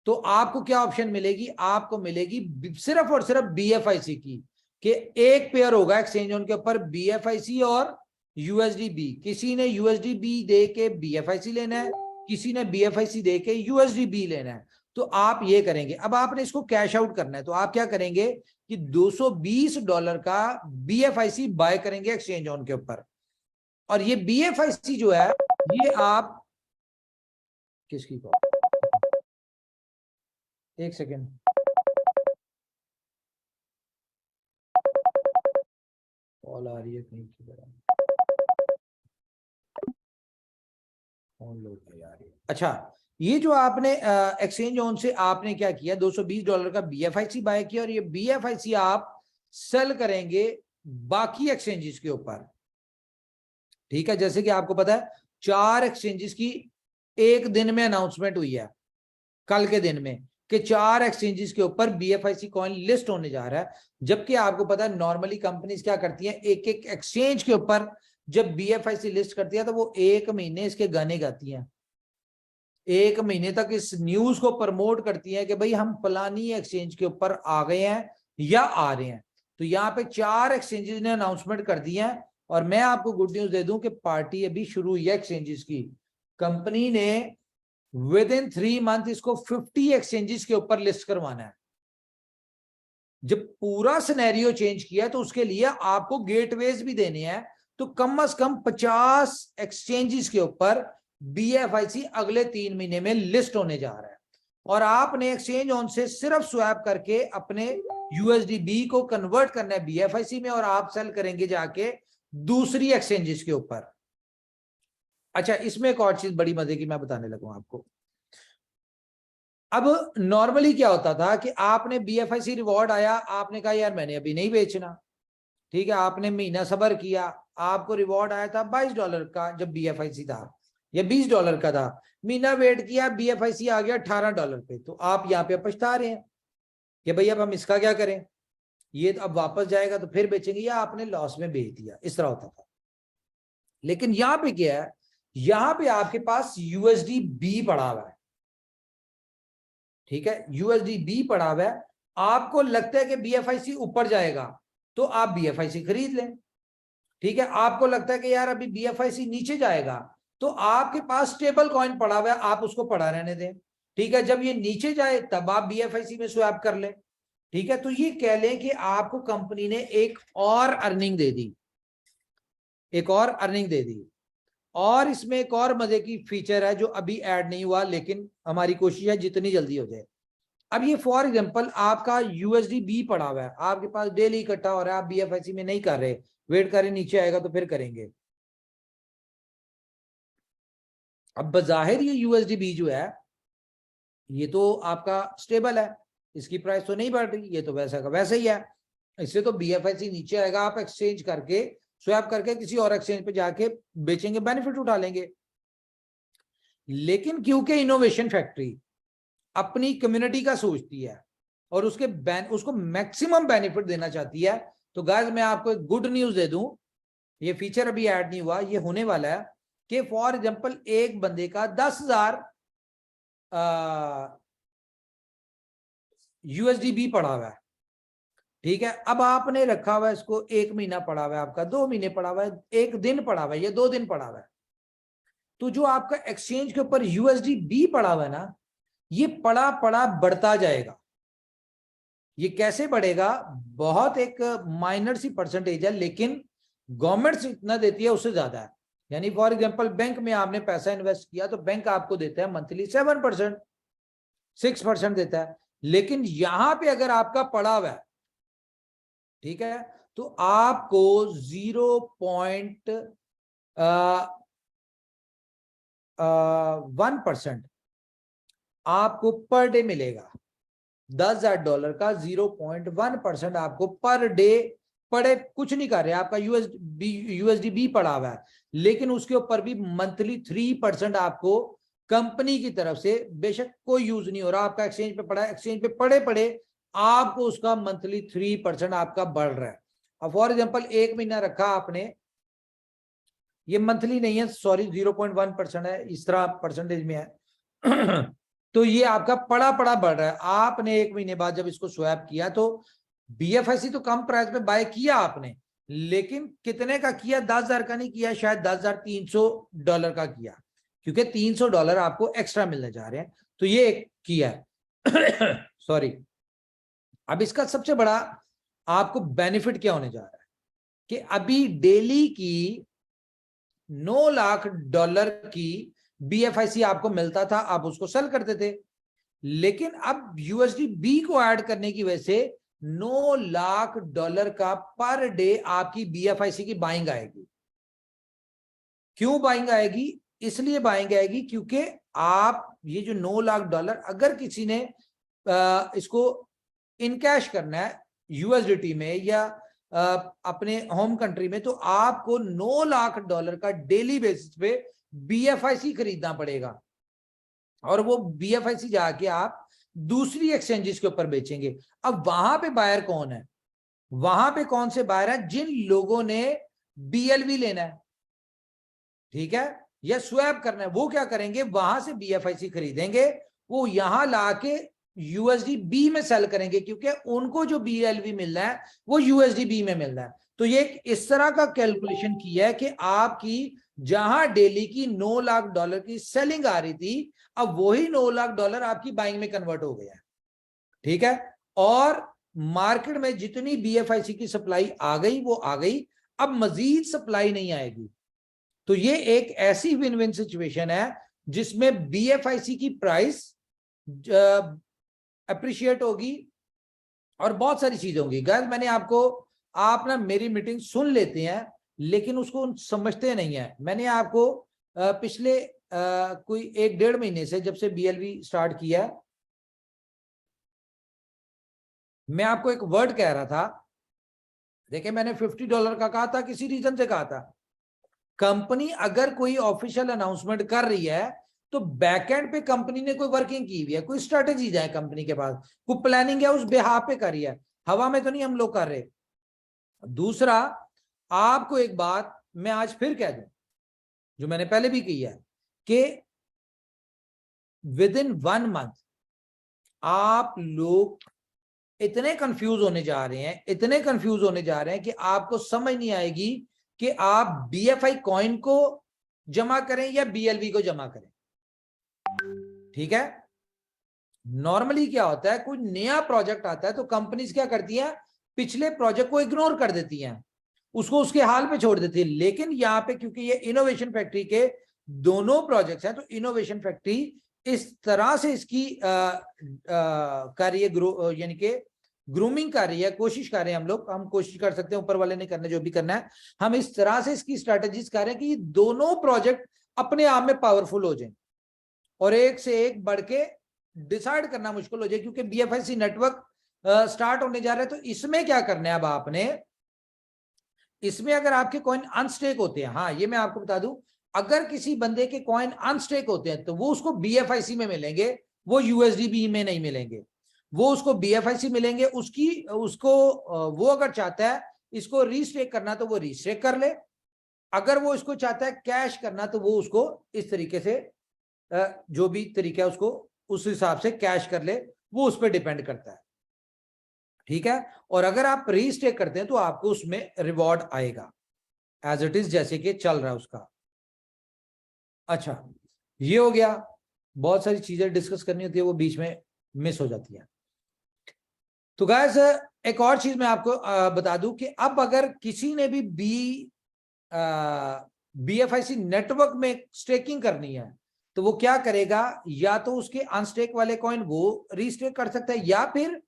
तो आपको क्या ऑप्शन मिलेगी, आपको मिलेगी सिर्फ और सिर्फ BFIC की, कि एक पेयर होगा एक्सचेंज ऑन के ऊपर BFIC और USDB। किसी ने USDB दे के BFIC लेना है, किसी ने BFIC दे के USDB लेना है, तो आप ये करेंगे। अब आपने इसको कैश आउट करना है तो आप क्या करेंगे कि $220 का BFIC बाय करेंगे एक्सचेंज ऑन के ऊपर, और ये BFIC जो है ये आप किसकी कॉल, एक सेकेंड, कॉल आ रही है कहीं की तरह, कौन लोग है यार ये। अच्छा, ये जो आपने एक्सचेंज ऑन से आपने क्या किया, $220 का BFIC बाय किया, और ये BFIC आप सेल करेंगे बाकी एक्सचेंजेस के ऊपर, ठीक है। जैसे कि आपको पता है 4 एक्सचेंजेस की एक दिन में अनाउंसमेंट हुई है, कल के दिन में, कि 4 एक्सचेंजेस के ऊपर BFIC कॉइन लिस्ट होने जा रहा है। जबकि आपको पता है नॉर्मली कंपनीज क्या करती हैं, एक एक एक्सचेंज के ऊपर जब BFIC लिस्ट करती है तो वो 1 महीने इसके गाने गाती हैं, 1 महीने तक इस न्यूज को प्रमोट करती है कि भाई हम फलानी एक्सचेंज के ऊपर आ गए हैं या आ रहे हैं। तो यहाँ पे 4 एक्सचेंजेस ने अनाउंसमेंट कर दी है, और मैं आपको गुड न्यूज दे दूं कि पार्टी अभी शुरू हुई है एक्सचेंजेस की। कंपनी ने विद इन 3 मंथ इसको 50 एक्सचेंजेस के ऊपर लिस्ट करवाना है। जब पूरा सिनेरियो चेंज किया तो उसके लिए आपको गेटवेज भी देने हैं, तो कम से कम 50 एक्सचेंजेस के ऊपर BFIC अगले 3 महीने में लिस्ट होने जा रहा है। और आपने एक्सचेंज ऑन से सिर्फ स्वैप करके अपने USDB को कन्वर्ट करना है BFIC में, और आप सेल करेंगे जाके दूसरी एक्सचेंजेस के ऊपर। अच्छा, इसमें एक और चीज बड़ी मजे की मैं बताने लगूं आपको। अब नॉर्मली क्या होता था कि आपने BFIC रिवॉर्ड आया, आपने कहा यार मैंने अभी नहीं बेचना, ठीक है, आपने महीना सबर किया, आपको रिवॉर्ड आया था $22 का जब BFIC था, या $20 का था, महीना वेट किया, BFIC आ गया $18 पे, तो आप यहाँ पे पछता रहे हैं कि भाई अब हम इसका क्या करें, ये अब वापस जाएगा तो फिर बेचेंगे, या आपने लॉस में बेच दिया, इस तरह होता था। लेकिन यहाँ पे क्या है, यहाँ पे आपके पास USDB पड़ा हुआ है, ठीक है, USDB पड़ा हुआ है। आपको लगता है कि BFIC ऊपर जाएगा तो आप BFIC खरीद लें, ठीक है। आपको लगता है कि यार अभी BFIC नीचे जाएगा तो आपके पास स्टेबल कॉइन पड़ा हुआ है, आप उसको पड़ा रहने दें, ठीक है। जब ये नीचे जाए तब आप BFIC में स्वैप कर लें, ठीक है। तो ये कह लें कि आपको कंपनी ने एक और अर्निंग दे दी, एक और अर्निंग दे दी। और इसमें एक और मजे की फीचर है जो अभी ऐड नहीं हुआ, लेकिन हमारी कोशिश है जितनी जल्दी हो जाए। अब ये फॉर एग्जांपल आपका USDB पड़ा हुआ है, आपके पास डेली इकट्ठा हो रहा है, आप BFIC में नहीं कर रहे, वेट करें नीचे आएगा तो फिर करेंगे। अब बजाहिर ये USDB जो है ये तो आपका स्टेबल है, इसकी प्राइस तो नहीं बढ़ रही, ये तो वैसा का वैसा ही है। इससे तो BFIC नीचे आएगा, आप एक्सचेंज करके स्वैप करके किसी और एक्सचेंज पे जाके बेचेंगे, बेनिफिट उठा लेंगे। लेकिन क्योंकि इनोवेशन फैक्ट्री अपनी कम्युनिटी का सोचती है और उसको मैक्सिमम बेनिफिट देना चाहती है, तो गाइस मैं आपको एक गुड न्यूज दे दूं, ये फीचर अभी ऐड नहीं हुआ, ये होने वाला है कि फॉर एग्जांपल एक बंदे का 10,000 USDB पड़ा हुआ है, ठीक है, अब आपने रखा हुआ है इसको, 1 महीना पड़ा हुआ है आपका, 2 महीने पड़ा हुआ है, 1 दिन पड़ा हुआ है या 2 दिन पड़ा हुआ है, तो जो आपका एक्सचेंज के ऊपर यूएसडी बी पड़ा हुआ है ना, ये पड़ा पड़ा बढ़ता जाएगा। ये कैसे बढ़ेगा? बहुत एक माइनर सी परसेंटेज है, लेकिन गवर्नमेंट इतना देती है उससे ज्यादा है। यानी फॉर एग्जांपल बैंक में आपने पैसा इन्वेस्ट किया तो बैंक आपको देता है मंथली 7%, 6% देता है। लेकिन यहां पे अगर आपका पड़ा हुआ है, ठीक है, तो आपको 0.1% आपको पर डे मिलेगा। $10,000 का 0.1% आपको पर डे पड़े, कुछ नहीं कर रहे, आपका यूएसडी बी पड़ा हुआ है, लेकिन उसके ऊपर भी मंथली 3% आपको कंपनी की तरफ से, बेशक कोई यूज नहीं हो रहा, आपका एक्सचेंज पे पड़ा है, एक्सचेंज पे पड़े पड़े आपको उसका मंथली 3% आपका बढ़ रहा है। अब फॉर एग्जाम्पल 1 महीना रखा आपने, ये मंथली नहीं है, सॉरी 0.1% है, इस तरह परसेंटेज में है तो ये आपका पड़ा पड़ा बढ़ रहा है। आपने 1 महीने बाद जब इसको स्वैप किया तो बीएफआईसी तो कम प्राइस पे बाय किया आपने, लेकिन कितने का किया? 10,000 का नहीं किया, शायद $10,300 का किया, क्योंकि $300 आपको एक्स्ट्रा मिलने जा रहे हैं, तो ये एक किया है सॉरी। अब इसका सबसे बड़ा आपको बेनिफिट क्या होने जा रहा है कि अभी डेली की $9 लाख की बीएफआईसी आपको मिलता था, आप उसको सेल करते थे, लेकिन अब यूएसडी बी को ऐड करने की वजह से $9 लाख का पर डे आपकी बीएफआईसी की बाइंग आएगी। क्यों बाइंग आएगी? इसलिए बाइंग आएगी क्योंकि आप ये जो $9 लाख अगर किसी ने इसको इन कैश करना है यूएसडीटी में या अपने होम कंट्री में, तो आपको $9 लाख का डेली बेसिस पे बीएफआईसी खरीदना पड़ेगा, और वो बीएफआईसी जाके आप दूसरी एक्सचेंजेस के ऊपर बेचेंगे। अब वहां पे बायर कौन है? वहां पे कौन से बायर है? जिन लोगों ने बीएलवी लेना है, ठीक है, या स्वैप करना है, वो क्या करेंगे? वहां से बीएफआईसी खरीदेंगे, वो यहां लाके यूएसडी बी में सेल करेंगे, क्योंकि उनको जो बीएलवी मिल रहा है वो यूएसडी बी में मिल रहा है। तो ये इस तरह का कैलकुलेशन किया है कि आपकी जहां डेली की $9 लाख की सेलिंग आ रही थी, अब वही $9 लाख आपकी बाइंग में कन्वर्ट हो गया है, ठीक है। और मार्केट में जितनी बीएफआईसी की सप्लाई आ गई वो आ गई, अब मजीद सप्लाई नहीं आएगी। तो ये एक ऐसी विन विन सिचुएशन है जिसमें बीएफआईसी की प्राइस अप्रिशिएट होगी और बहुत सारी चीजें होंगी। गाइस मैंने आपको, आप ना मेरी मीटिंग सुन लेते हैं लेकिन उसको समझते नहीं है। मैंने आपको पिछले कोई 1-1.5 महीने से, जब से बीएलवी स्टार्ट किया, मैं आपको एक वर्ड कह रहा था। देखिए मैंने $50 का कहा था, किसी रीजन से कहा था। कंपनी अगर कोई ऑफिशियल अनाउंसमेंट कर रही है तो बैकएंड पे कंपनी ने कोई वर्किंग की हुई है, कोई स्ट्रेटेजी है कंपनी के पास, कोई प्लानिंग है, उस बेहाफ पे कर रही है, हवा में तो नहीं हम लोग कर रहे। दूसरा, आपको एक बात मैं आज फिर कह दूं जो मैंने पहले भी की है कि विद इन 1 मंथ आप लोग इतने कंफ्यूज होने जा रहे हैं, इतने कंफ्यूज होने जा रहे हैं कि आपको समझ नहीं आएगी कि आप बीएफआई कॉइन को जमा करें या बीएलवी को जमा करें, ठीक है। नॉर्मली क्या होता है, कोई नया प्रोजेक्ट आता है तो कंपनीज क्या करती है, पिछले प्रोजेक्ट को इग्नोर कर देती हैं, उसको उसके हाल पे छोड़ देती है। लेकिन यहाँ पे क्योंकि ये इनोवेशन फैक्ट्री के दोनों प्रोजेक्ट्स हैं, तो इनोवेशन फैक्ट्री इस तरह से इसकी कार्य यानी कि ग्रूमिंग कर रही है, कोशिश कर रहे हैं हम कोशिश कर सकते हैं, ऊपर वाले ने करना जो भी करना है, हम इस तरह से इसकी स्ट्रेटेजीज कर रहे हैं कि ये दोनों प्रोजेक्ट अपने आप में पावरफुल हो जाए और एक से एक बढ़ के डिसाइड करना मुश्किल हो जाए, क्योंकि बीएफआईसी नेटवर्क स्टार्ट होने जा रहा है। तो इसमें क्या करना है अब आपने, इसमें अगर आपके कॉइन अनस्टेक होते हैं, हाँ ये मैं आपको बता दूं, अगर किसी बंदे के कॉइन अनस्टेक होते हैं तो वो उसको बीएफआईसी में मिलेंगे, वो यूएसडीबी में नहीं मिलेंगे, वो उसको बीएफआईसी मिलेंगे। उसको वो अगर चाहता है इसको रीस्टेक करना तो वो रीस्टेक कर ले, अगर वो इसको चाहता है कैश करना तो वो उसको इस तरीके से जो भी तरीका है उसको उस हिसाब से कैश कर ले, वो उस पर डिपेंड करता है, ठीक है, और अगर आप रीस्टेक करते हैं तो आपको उसमें रिवॉर्ड आएगा एज इट इज, जैसे कि चल रहा है उसका। अच्छा, ये हो गया। बहुत सारी चीजें डिस्कस करनी होती है, वो बीच में मिस हो जाती है। तो गाइस एक और चीज मैं आपको बता दूं कि अब अगर किसी ने भी BFIC नेटवर्क में स्टेकिंग करनी है तो वो क्या करेगा, या तो उसके अनस्टेक वाले कॉइन वो रीस्टेक कर सकता है, या फिर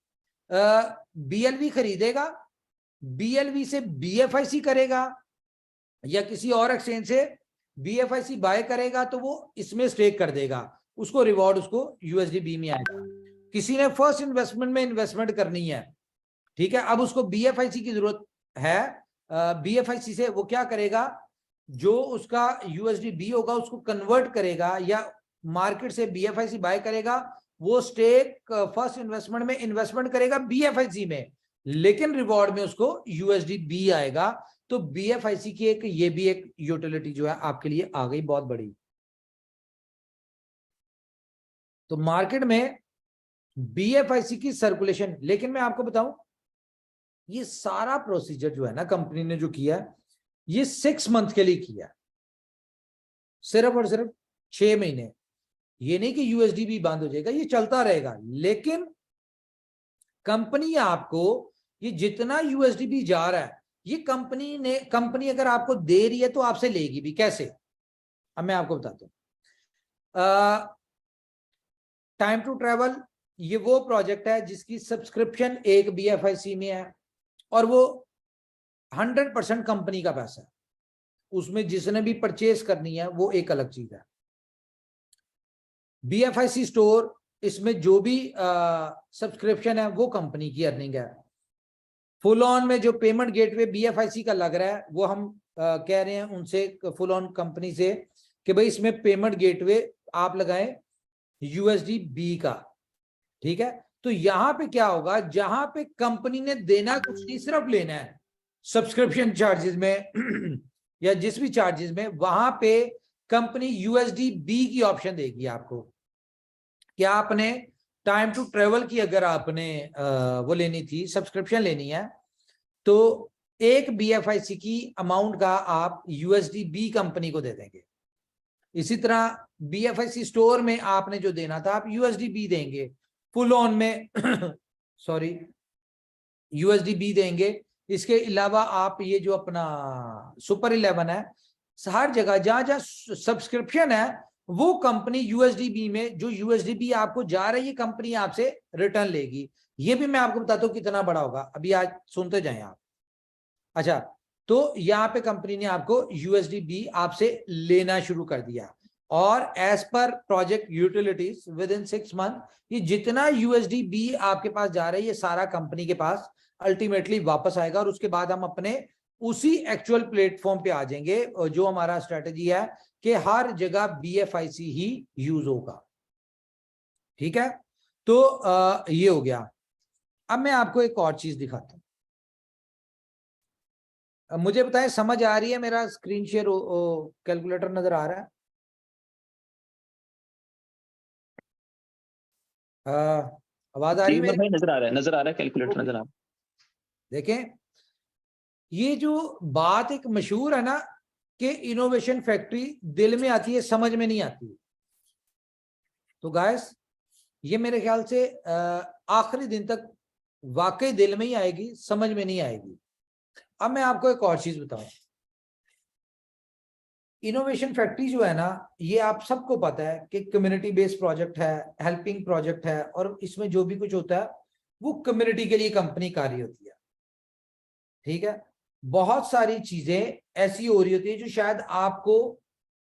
BLV खरीदेगा, BLV से BFIC करेगा, या किसी और एक्सचेंज से BFIC बाय करेगा तो वो इसमें स्टेक कर देगा, उसको रिवॉर्ड उसको USDB में आएगा। किसी ने फर्स्ट इन्वेस्टमेंट में इन्वेस्टमेंट करनी है, ठीक है, अब उसको BFIC की जरूरत है, BFIC से वो क्या करेगा, जो उसका USDB होगा उसको कन्वर्ट करेगा, या मार्केट से BFIC बाय करेगा, वो स्टेक फर्स्ट इन्वेस्टमेंट में इन्वेस्टमेंट करेगा BFIC में, लेकिन रिवॉर्ड में उसको USDB आएगा। तो BFIC की एक ये भी एक यूटिलिटी जो है आपके लिए आ गई बहुत बड़ी। तो मार्केट में BFIC की सर्कुलेशन, लेकिन मैं आपको बताऊं ये सारा प्रोसीजर जो है ना कंपनी ने जो किया है ये 6 मंथ के लिए किया है, सिर्फ और सिर्फ 6 महीने। ये नहीं कि USDB बंद हो जाएगा, ये चलता रहेगा, लेकिन कंपनी आपको ये जितना USDB जा रहा है ये कंपनी अगर आपको दे रही है तो आपसे लेगी भी कैसे, अब मैं आपको बताता हूं। टाइम टू ट्रेवल ये वो प्रोजेक्ट है जिसकी सब्सक्रिप्शन एक BFIC में है, और वो 100% कंपनी का पैसा है, उसमें जिसने भी परचेज करनी है वो एक अलग चीज है। BFIC स्टोर, इसमें जो भी सब्सक्रिप्शन है वो कंपनी की अर्निंग है। फुल ऑन में जो पेमेंट गेटवे BFIC का लग रहा है वो हम कह रहे हैं उनसे, फुल ऑन कंपनी से, कि भाई इसमें पेमेंट गेटवे आप लगाएं USDB का, ठीक है। तो यहां पे क्या होगा, जहां पे कंपनी ने देना कुछ नहीं, सिर्फ लेना है सब्सक्रिप्शन चार्जेस में या जिस भी चार्जेस में, वहां पे कंपनी USDB की ऑप्शन देगी आपको। क्या आपने टाइम टू ट्रेवल की अगर आपने वो लेनी थी, सब्सक्रिप्शन लेनी है, तो एक BFIC की अमाउंट का आप USDB कंपनी को दे देंगे। इसी तरह BFIC स्टोर में आपने जो देना था आप USDB देंगे, फुल ऑन में सॉरी USDB देंगे। इसके अलावा आप ये जो अपना सुपर 11 है, हर जगह जहां जहां सब्सक्रिप्शन है वो कंपनी USDB में, जो USDB आपको जा रही है कंपनी आपसे रिटर्न लेगी। ये भी मैं आपको बताता हूँ कितना बड़ा होगा, अभी आज सुनते जाएं आप। अच्छा, तो यहाँ पे कंपनी ने आपको USDB आपसे लेना शुरू कर दिया, और as per project utilities within 6 month ये जितना USDB आपके पास जा रहा है ये सारा कंपनी के पास अल्टीमेटली वापस आएगा, और उसके बाद हम अपने उसी एक्चुअल प्लेटफॉर्म पे आ जाएंगे, और जो हमारा स्ट्रेटेजी है कि हर जगह BFIC ही यूज होगा, ठीक है। तो ये हो गया। अब मैं आपको एक और चीज दिखाता हूं, मुझे बताएं समझ आ रही है, मेरा स्क्रीन शेयर कैलकुलेटर नजर आ रहा है? आवाज आ रही है मेरी? नजर आ रहा है कैलकुलेटर नजर आ रहा है। देखें, ये जो बात एक मशहूर है ना कि इनोवेशन फैक्ट्री दिल में आती है समझ में नहीं आती, तो गाइस ये मेरे ख्याल से आखिरी दिन तक वाकई दिल में ही आएगी, समझ में नहीं आएगी। अब मैं आपको एक और चीज बताऊं, इनोवेशन फैक्ट्री जो है ना, ये आप सबको पता है कि कम्युनिटी बेस्ड प्रोजेक्ट है, हेल्पिंग प्रोजेक्ट है, और इसमें जो भी कुछ होता है वो कम्युनिटी के लिए कंपनी कार्य होती है, ठीक है। बहुत सारी चीजें ऐसी हो रही होती है जो शायद आपको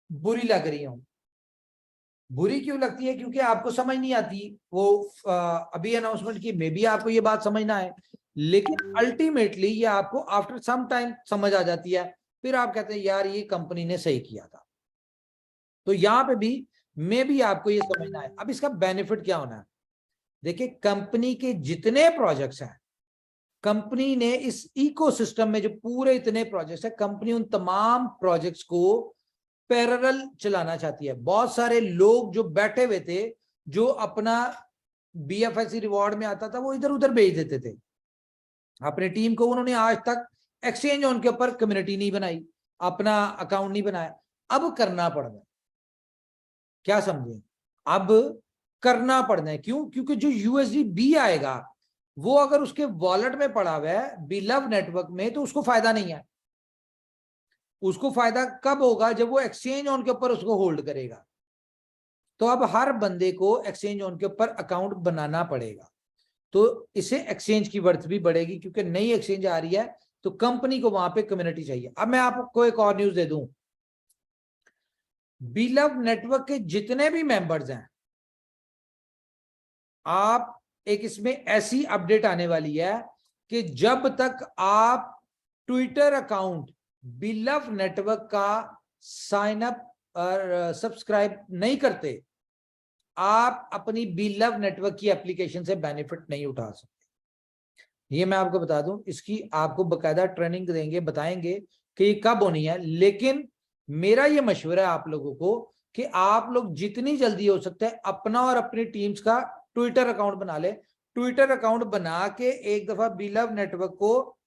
बुरी लग रही हो। बुरी क्यों लगती है? क्योंकि आपको समझ नहीं आती वो अभी अनाउंसमेंट की, मे बी आपको ये बात समझना है, लेकिन अल्टीमेटली ये आपको आफ्टर सम टाइम समझ आ जाती है, फिर आप कहते हैं यार ये कंपनी ने सही किया था। तो यहां पे भी मे बी आपको ये समझना है। अब इसका बेनिफिट क्या होना है, देखिए कंपनी के जितने प्रोजेक्ट्स हैं, कंपनी ने इस इकोसिस्टम में जो पूरे इतने प्रोजेक्ट्स हैं, कंपनी उन तमाम प्रोजेक्ट्स को पैरेलल चलाना चाहती है। बहुत सारे लोग जो बैठे हुए थे, जो अपना BFIC रिवॉर्ड में आता था वो इधर उधर भेज देते थे, अपनी टीम को उन्होंने आज तक एक्सचेंज ऑन के ऊपर कम्युनिटी नहीं बनाई, अपना अकाउंट नहीं बनाया, अब करना पड़ना है। क्या समझे? अब करना पड़ना है। क्यों? क्योंकि जो USDB आएगा वो अगर उसके वॉलेट में पड़ा हुआ है बिलव नेटवर्क में, तो उसको फायदा नहीं है। उसको फायदा कब होगा? जब वो एक्सचेंज ऑन के ऊपर उसको होल्ड करेगा। तो अब हर बंदे को एक्सचेंज ऑन के ऊपर अकाउंट बनाना पड़ेगा, तो इससे एक्सचेंज की वर्थ भी बढ़ेगी, क्योंकि नई एक्सचेंज आ रही है तो कंपनी को वहां पे कम्युनिटी चाहिए। अब मैं आपको एक और न्यूज दे दूं, बिलव नेटवर्क के जितने भी मेंबर्स हैं, आप एक इसमें ऐसी अपडेट आने वाली है कि जब तक आप ट्विटर अकाउंट बिलव नेटवर्क का साइन अप और सब्सक्राइब नहीं करते, आप अपनी बिलव नेटवर्क की एप्लीकेशन से बेनिफिट नहीं उठा सकते। ये मैं आपको बता दूं, इसकी आपको बकायदा ट्रेनिंग देंगे, बताएंगे कि ये कब होनी है। लेकिन मेरा ये मशवरा है आप लोगों को कि आप लोग जितनी जल्दी हो सकता है अपना और अपनी टीम्स का ट्विटर अकाउंट बना ले। ट्विटर अकाउंट बना के एक दफा बिलव नेटवर्क को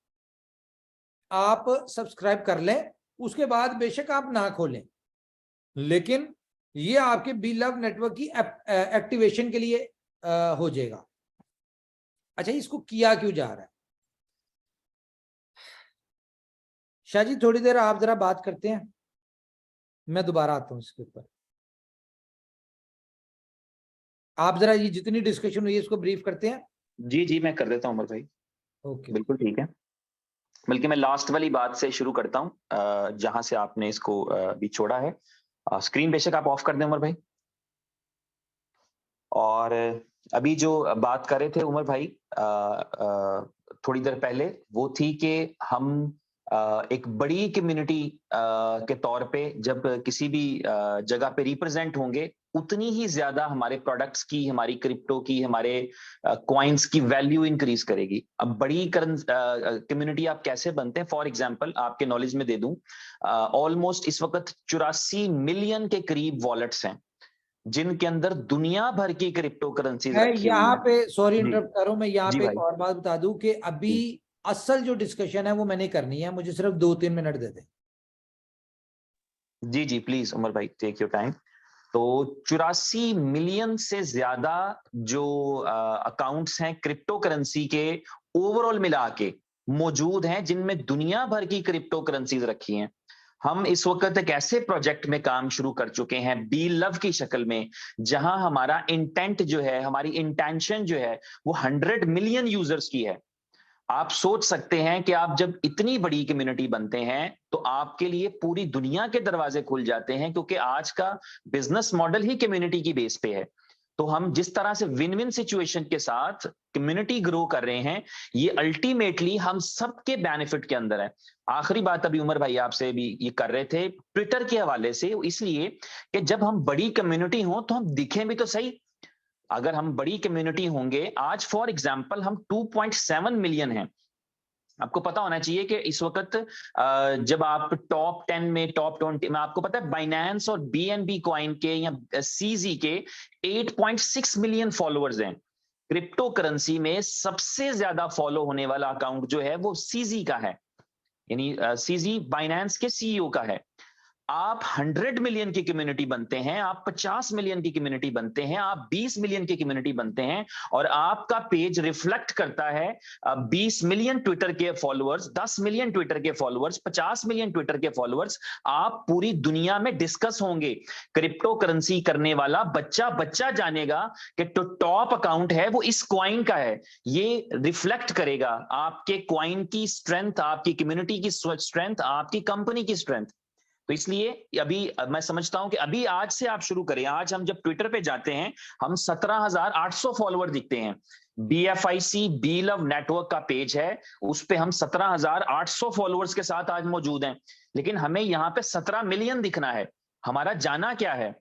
आप सब्सक्राइब कर लें, उसके बाद बेशक आप ना खोलें, लेकिन ये आपके बिलव नेटवर्क की एक्टिवेशन के लिए हो जाएगा। अच्छा, इसको किया क्यों जा रहा है? शाह जी थोड़ी देर आप जरा बात करते हैं, मैं दोबारा आता हूं इसके ऊपर। आप जरा ये जितनी डिस्कशन हुई है इसको ब्रीफ करते हैं। जी जी, मैं कर देता हूँ उमर भाई। ओके, बिल्कुल ठीक है। बल्कि मैं लास्ट वाली बात से शुरू करता हूँ जहां से आपने इसको भी छोड़ा है। स्क्रीन बेशक आप ऑफ कर दें उमर भाई। और अभी जो बात कर रहे थे उमर भाई थोड़ी देर पहले, वो थी कि हम एक बड़ी कम्युनिटी के तौर पे जब किसी भी जगह पे रिप्रेजेंट होंगे, उतनी ही ज्यादा हमारे प्रोडक्ट्स की, हमारी क्रिप्टो की, हमारे कॉइन्स की वैल्यू इंक्रीज करेगी। अब बड़ी कम्युनिटी आप कैसे बनते हैं? फॉर एग्जांपल आपके नॉलेज में दे दूं, ऑलमोस्ट इस वक्त 84 मिलियन के करीब वॉलेट्स हैं जिनके अंदर दुनिया भर की क्रिप्टो करेंसीज मैं रखी हुई यहाँ हैं। पे सॉरी जी इंटरप्ट कर रहा हूँ, मैं यहाँ जी पे एक भाई। और बात बता दूं कि अभी जी असल जो डिस्कशन है वो मैंने करनी है, मुझे सिर्फ 2-3 मिनट दे दें। जी जी, प्लीज उमर भाई, टेक योर टाइम। तो 84 मिलियन से ज्यादा जो अकाउंट्स हैं क्रिप्टो करेंसी के ओवरऑल मिला के मौजूद हैं, जिनमें दुनिया भर की क्रिप्टो करेंसीज रखी हैं। हम इस वक्त एक ऐसे प्रोजेक्ट में काम शुरू कर चुके हैं बी लव की शक्ल में, जहां हमारा इंटेंट जो है, हमारी इंटेंशन जो है, वो 100 मिलियन यूजर्स की है। आप सोच सकते हैं कि आप जब इतनी बड़ी कम्युनिटी बनते हैं तो आपके लिए पूरी दुनिया के दरवाजे खुल जाते हैं, क्योंकि आज का बिजनेस मॉडल ही कम्युनिटी की बेस पे है। तो हम जिस तरह से विन विन सिचुएशन के साथ कम्युनिटी ग्रो कर रहे हैं, ये अल्टीमेटली हम सबके बेनिफिट के अंदर है। आखिरी बात अभी उमर भाई आपसे भी ये कर रहे थे ट्विटर के हवाले से, इसलिए कि जब हम बड़ी कम्युनिटी हो तो हम दिखें भी तो सही। अगर हम बड़ी कम्युनिटी होंगे, आज फॉर एग्जांपल हम 2.7 मिलियन हैं। आपको पता होना चाहिए कि इस वक्त जब आप टॉप 10 में, टॉप 20 में, आपको पता है बाइनेंस और BNB कॉइन के या CZ के 8.6 मिलियन फॉलोअर्स हैं। क्रिप्टो करेंसी में सबसे ज्यादा फॉलो होने वाला अकाउंट जो है वो CZ का है, यानी CZ बाइनेंस के CEO का है। आप 100 मिलियन की कम्युनिटी बनते हैं, आप 50 मिलियन की कम्युनिटी बनते हैं, आप 20 मिलियन की कम्युनिटी बनते हैं, और आपका पेज रिफ्लेक्ट करता है 20 मिलियन ट्विटर के फॉलोअर्स, 10 मिलियन ट्विटर के फॉलोअर्स, 50 मिलियन ट्विटर के फॉलोअर्स। आप पूरी दुनिया में डिस्कस होंगे। क्रिप्टो करेंसी करने वाला बच्चा बच्चा जानेगा कि टॉप अकाउंट है वो इस क्वाइन का है। ये रिफ्लेक्ट करेगा आपके क्वाइन की स्ट्रेंथ, आपकी कम्युनिटी की स्ट्रेंथ, आपकी कंपनी की स्ट्रेंथ। तो इसलिए अभी मैं समझता हूं कि अभी आज से आप शुरू करें। आज हम जब ट्विटर पे जाते हैं, हम 17,800 फॉलोअर दिखते हैं। BFIC बी लव नेटवर्क का पेज है, उस पे हम 17,800 फॉलोअर्स के साथ आज मौजूद हैं। लेकिन हमें यहाँ पे 17 मिलियन दिखना है। हमारा जाना क्या है?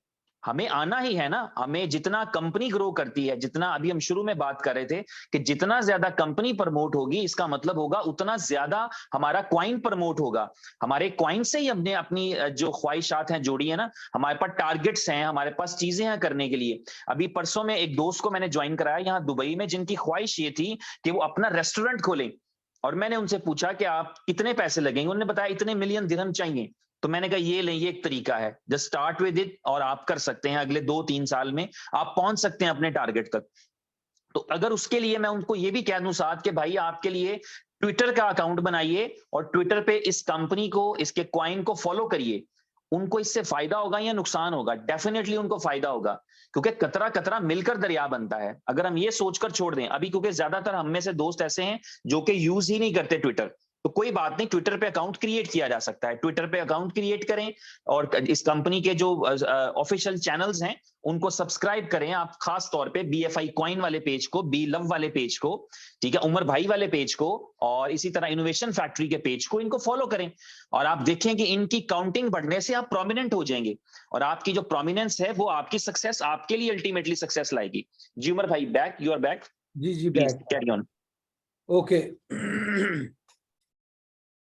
हमें आना ही है ना। हमें जितना कंपनी ग्रो करती है, जितना अभी हम शुरू में बात कर रहे थे कि जितना ज्यादा कंपनी प्रमोट होगी, इसका मतलब होगा उतना ज्यादा हमारा क्वाइन प्रमोट होगा। हमारे क्वाइन से ही हमने अपनी जो ख्वाहिशात हैं जोड़ी है ना, हमारे पास टारगेट्स हैं, हमारे पास चीजें हैं करने के लिए। अभी परसों में एक दोस्त को मैंने ज्वाइन कराया यहाँ दुबई में, जिनकी ख्वाहिश ये थी कि वो अपना रेस्टोरेंट खोलें। और मैंने उनसे पूछा कि आप कितने पैसे लगेंगे, उन्होंने बताया इतने मिलियन दिरहम चाहिए। तो मैंने कहा ये लें, ये एक तरीका है, जस्ट स्टार्ट विद इट, और आप कर सकते हैं, अगले 2-3 साल में आप पहुंच सकते हैं अपने टारगेट तक। तो अगर उसके लिए मैं उनको ये भी कह दूं साथ कि भाई आपके लिए ट्विटर का अकाउंट बनाइए और ट्विटर पे इस कंपनी को, इसके कॉइन को फॉलो करिए, उनको इससे फायदा होगा या नुकसान होगा? डेफिनेटली उनको फायदा होगा, क्योंकि कतरा कतरा मिलकर दरिया बनता है। अगर हम ये सोचकर छोड़ दें अभी, क्योंकि ज्यादातर हम में से दोस्त ऐसे हैं जो कि यूज ही नहीं करते ट्विटर, तो कोई बात नहीं, ट्विटर पे अकाउंट क्रिएट किया जा सकता है। ट्विटर पे अकाउंट क्रिएट करें और इस कंपनी के जो ऑफिशियल चैनल्स हैं उनको सब्सक्राइब करें आप, खास तौर पे BFI कॉइन वाले पेज को, बी लव वाले पेज को, ठीक है, उमर भाई वाले पेज को, और इसी तरह इनोवेशन फैक्ट्री के पेज को, इनको फॉलो करें। और आप देखें कि इनकी काउंटिंग बढ़ने से आप प्रोमिनेंट हो जाएंगे, और आपकी जो प्रोमिनेंस है वो आपकी सक्सेस, आपके लिए अल्टीमेटली सक्सेस लाएगी। जी उमर भाई, बैक, यू आर बैक, जी please back. Carry on. Okay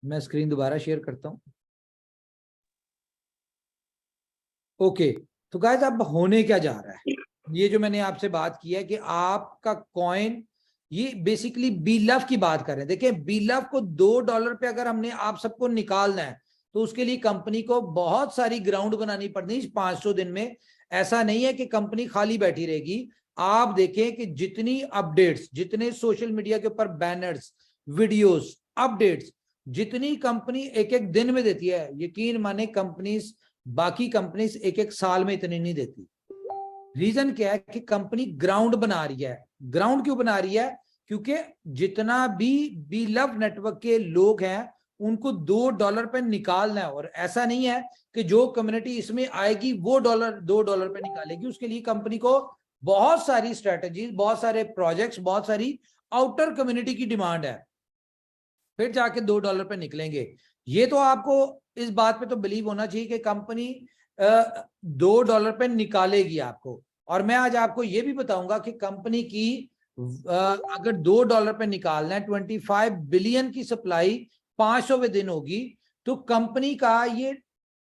मैं स्क्रीन दोबारा शेयर करता हूं। ओके, तो गाइस अब होने क्या जा रहा है, ये जो मैंने आपसे बात की है कि आपका कॉइन, ये बेसिकली बी लव की बात कर रहे हैं। देखिए बी लव को $2 पे अगर हमने आप सबको निकालना है तो उसके लिए कंपनी को बहुत सारी ग्राउंड बनानी पड़नी 500 दिन में। ऐसा नहीं है कि कंपनी खाली बैठी रहेगी। आप देखें कि जितनी अपडेट्स, जितने सोशल मीडिया के ऊपर बैनर्स, वीडियोस, अपडेट्स, जितनी कंपनी एक एक दिन में देती है, यकीन माने कंपनीज, बाकी कंपनीज एक एक साल में इतनी नहीं देती। रीजन क्या है कि कंपनी ग्राउंड बना रही है। ग्राउंड क्यों बना रही है? क्योंकि जितना भी बी लव नेटवर्क के लोग हैं उनको $2 पे निकालना है, और ऐसा नहीं है कि जो कम्युनिटी इसमें आएगी वो $2 पे निकालेगी। उसके लिए कंपनी को बहुत सारी स्ट्रेटजीज, बहुत सारे प्रोजेक्ट्स, बहुत सारी आउटर कम्युनिटी की डिमांड है, फिर जाके $2 पे निकलेंगे। ये तो आपको इस बात पे तो बिलीव होना चाहिए कि कंपनी $2 पे निकालेगी आपको। और मैं आज आपको ये भी बताऊंगा कि कंपनी की अगर $2 पे निकालना है, 25 बिलियन की सप्लाई 500वें दिन होगी, तो कंपनी का ये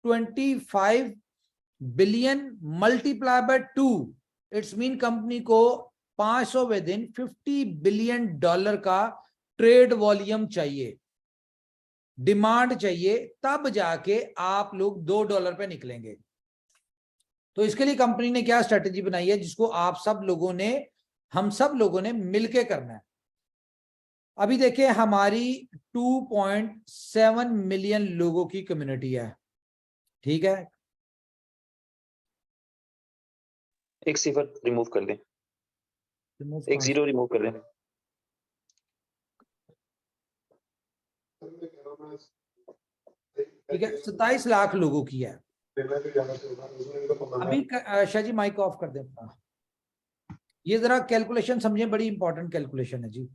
25 billion multiply by 2, it's mean company को 500वें दिन $50 बिलियन का ट्रेड वॉल्यूम चाहिए, डिमांड चाहिए, तब जाके आप लोग $2 पे निकलेंगे। तो इसके लिए कंपनी ने क्या स्ट्रेटेजी बनाई है, जिसको आप सब लोगों ने, हम सब लोगों ने मिलके करना है। अभी देखिए हमारी 2.7 मिलियन लोगों की कम्युनिटी है, ठीक है। एक सिफर रिमूव कर दें, एक 0 रिमूव कर दें। ठीक है, 27 लाख लोगों की है अभी। शाह जी माइक ऑफ कर दें, ये जरा कैलकुलेशन समझे, बड़ी इंपॉर्टेंट कैलकुलेशन है जी।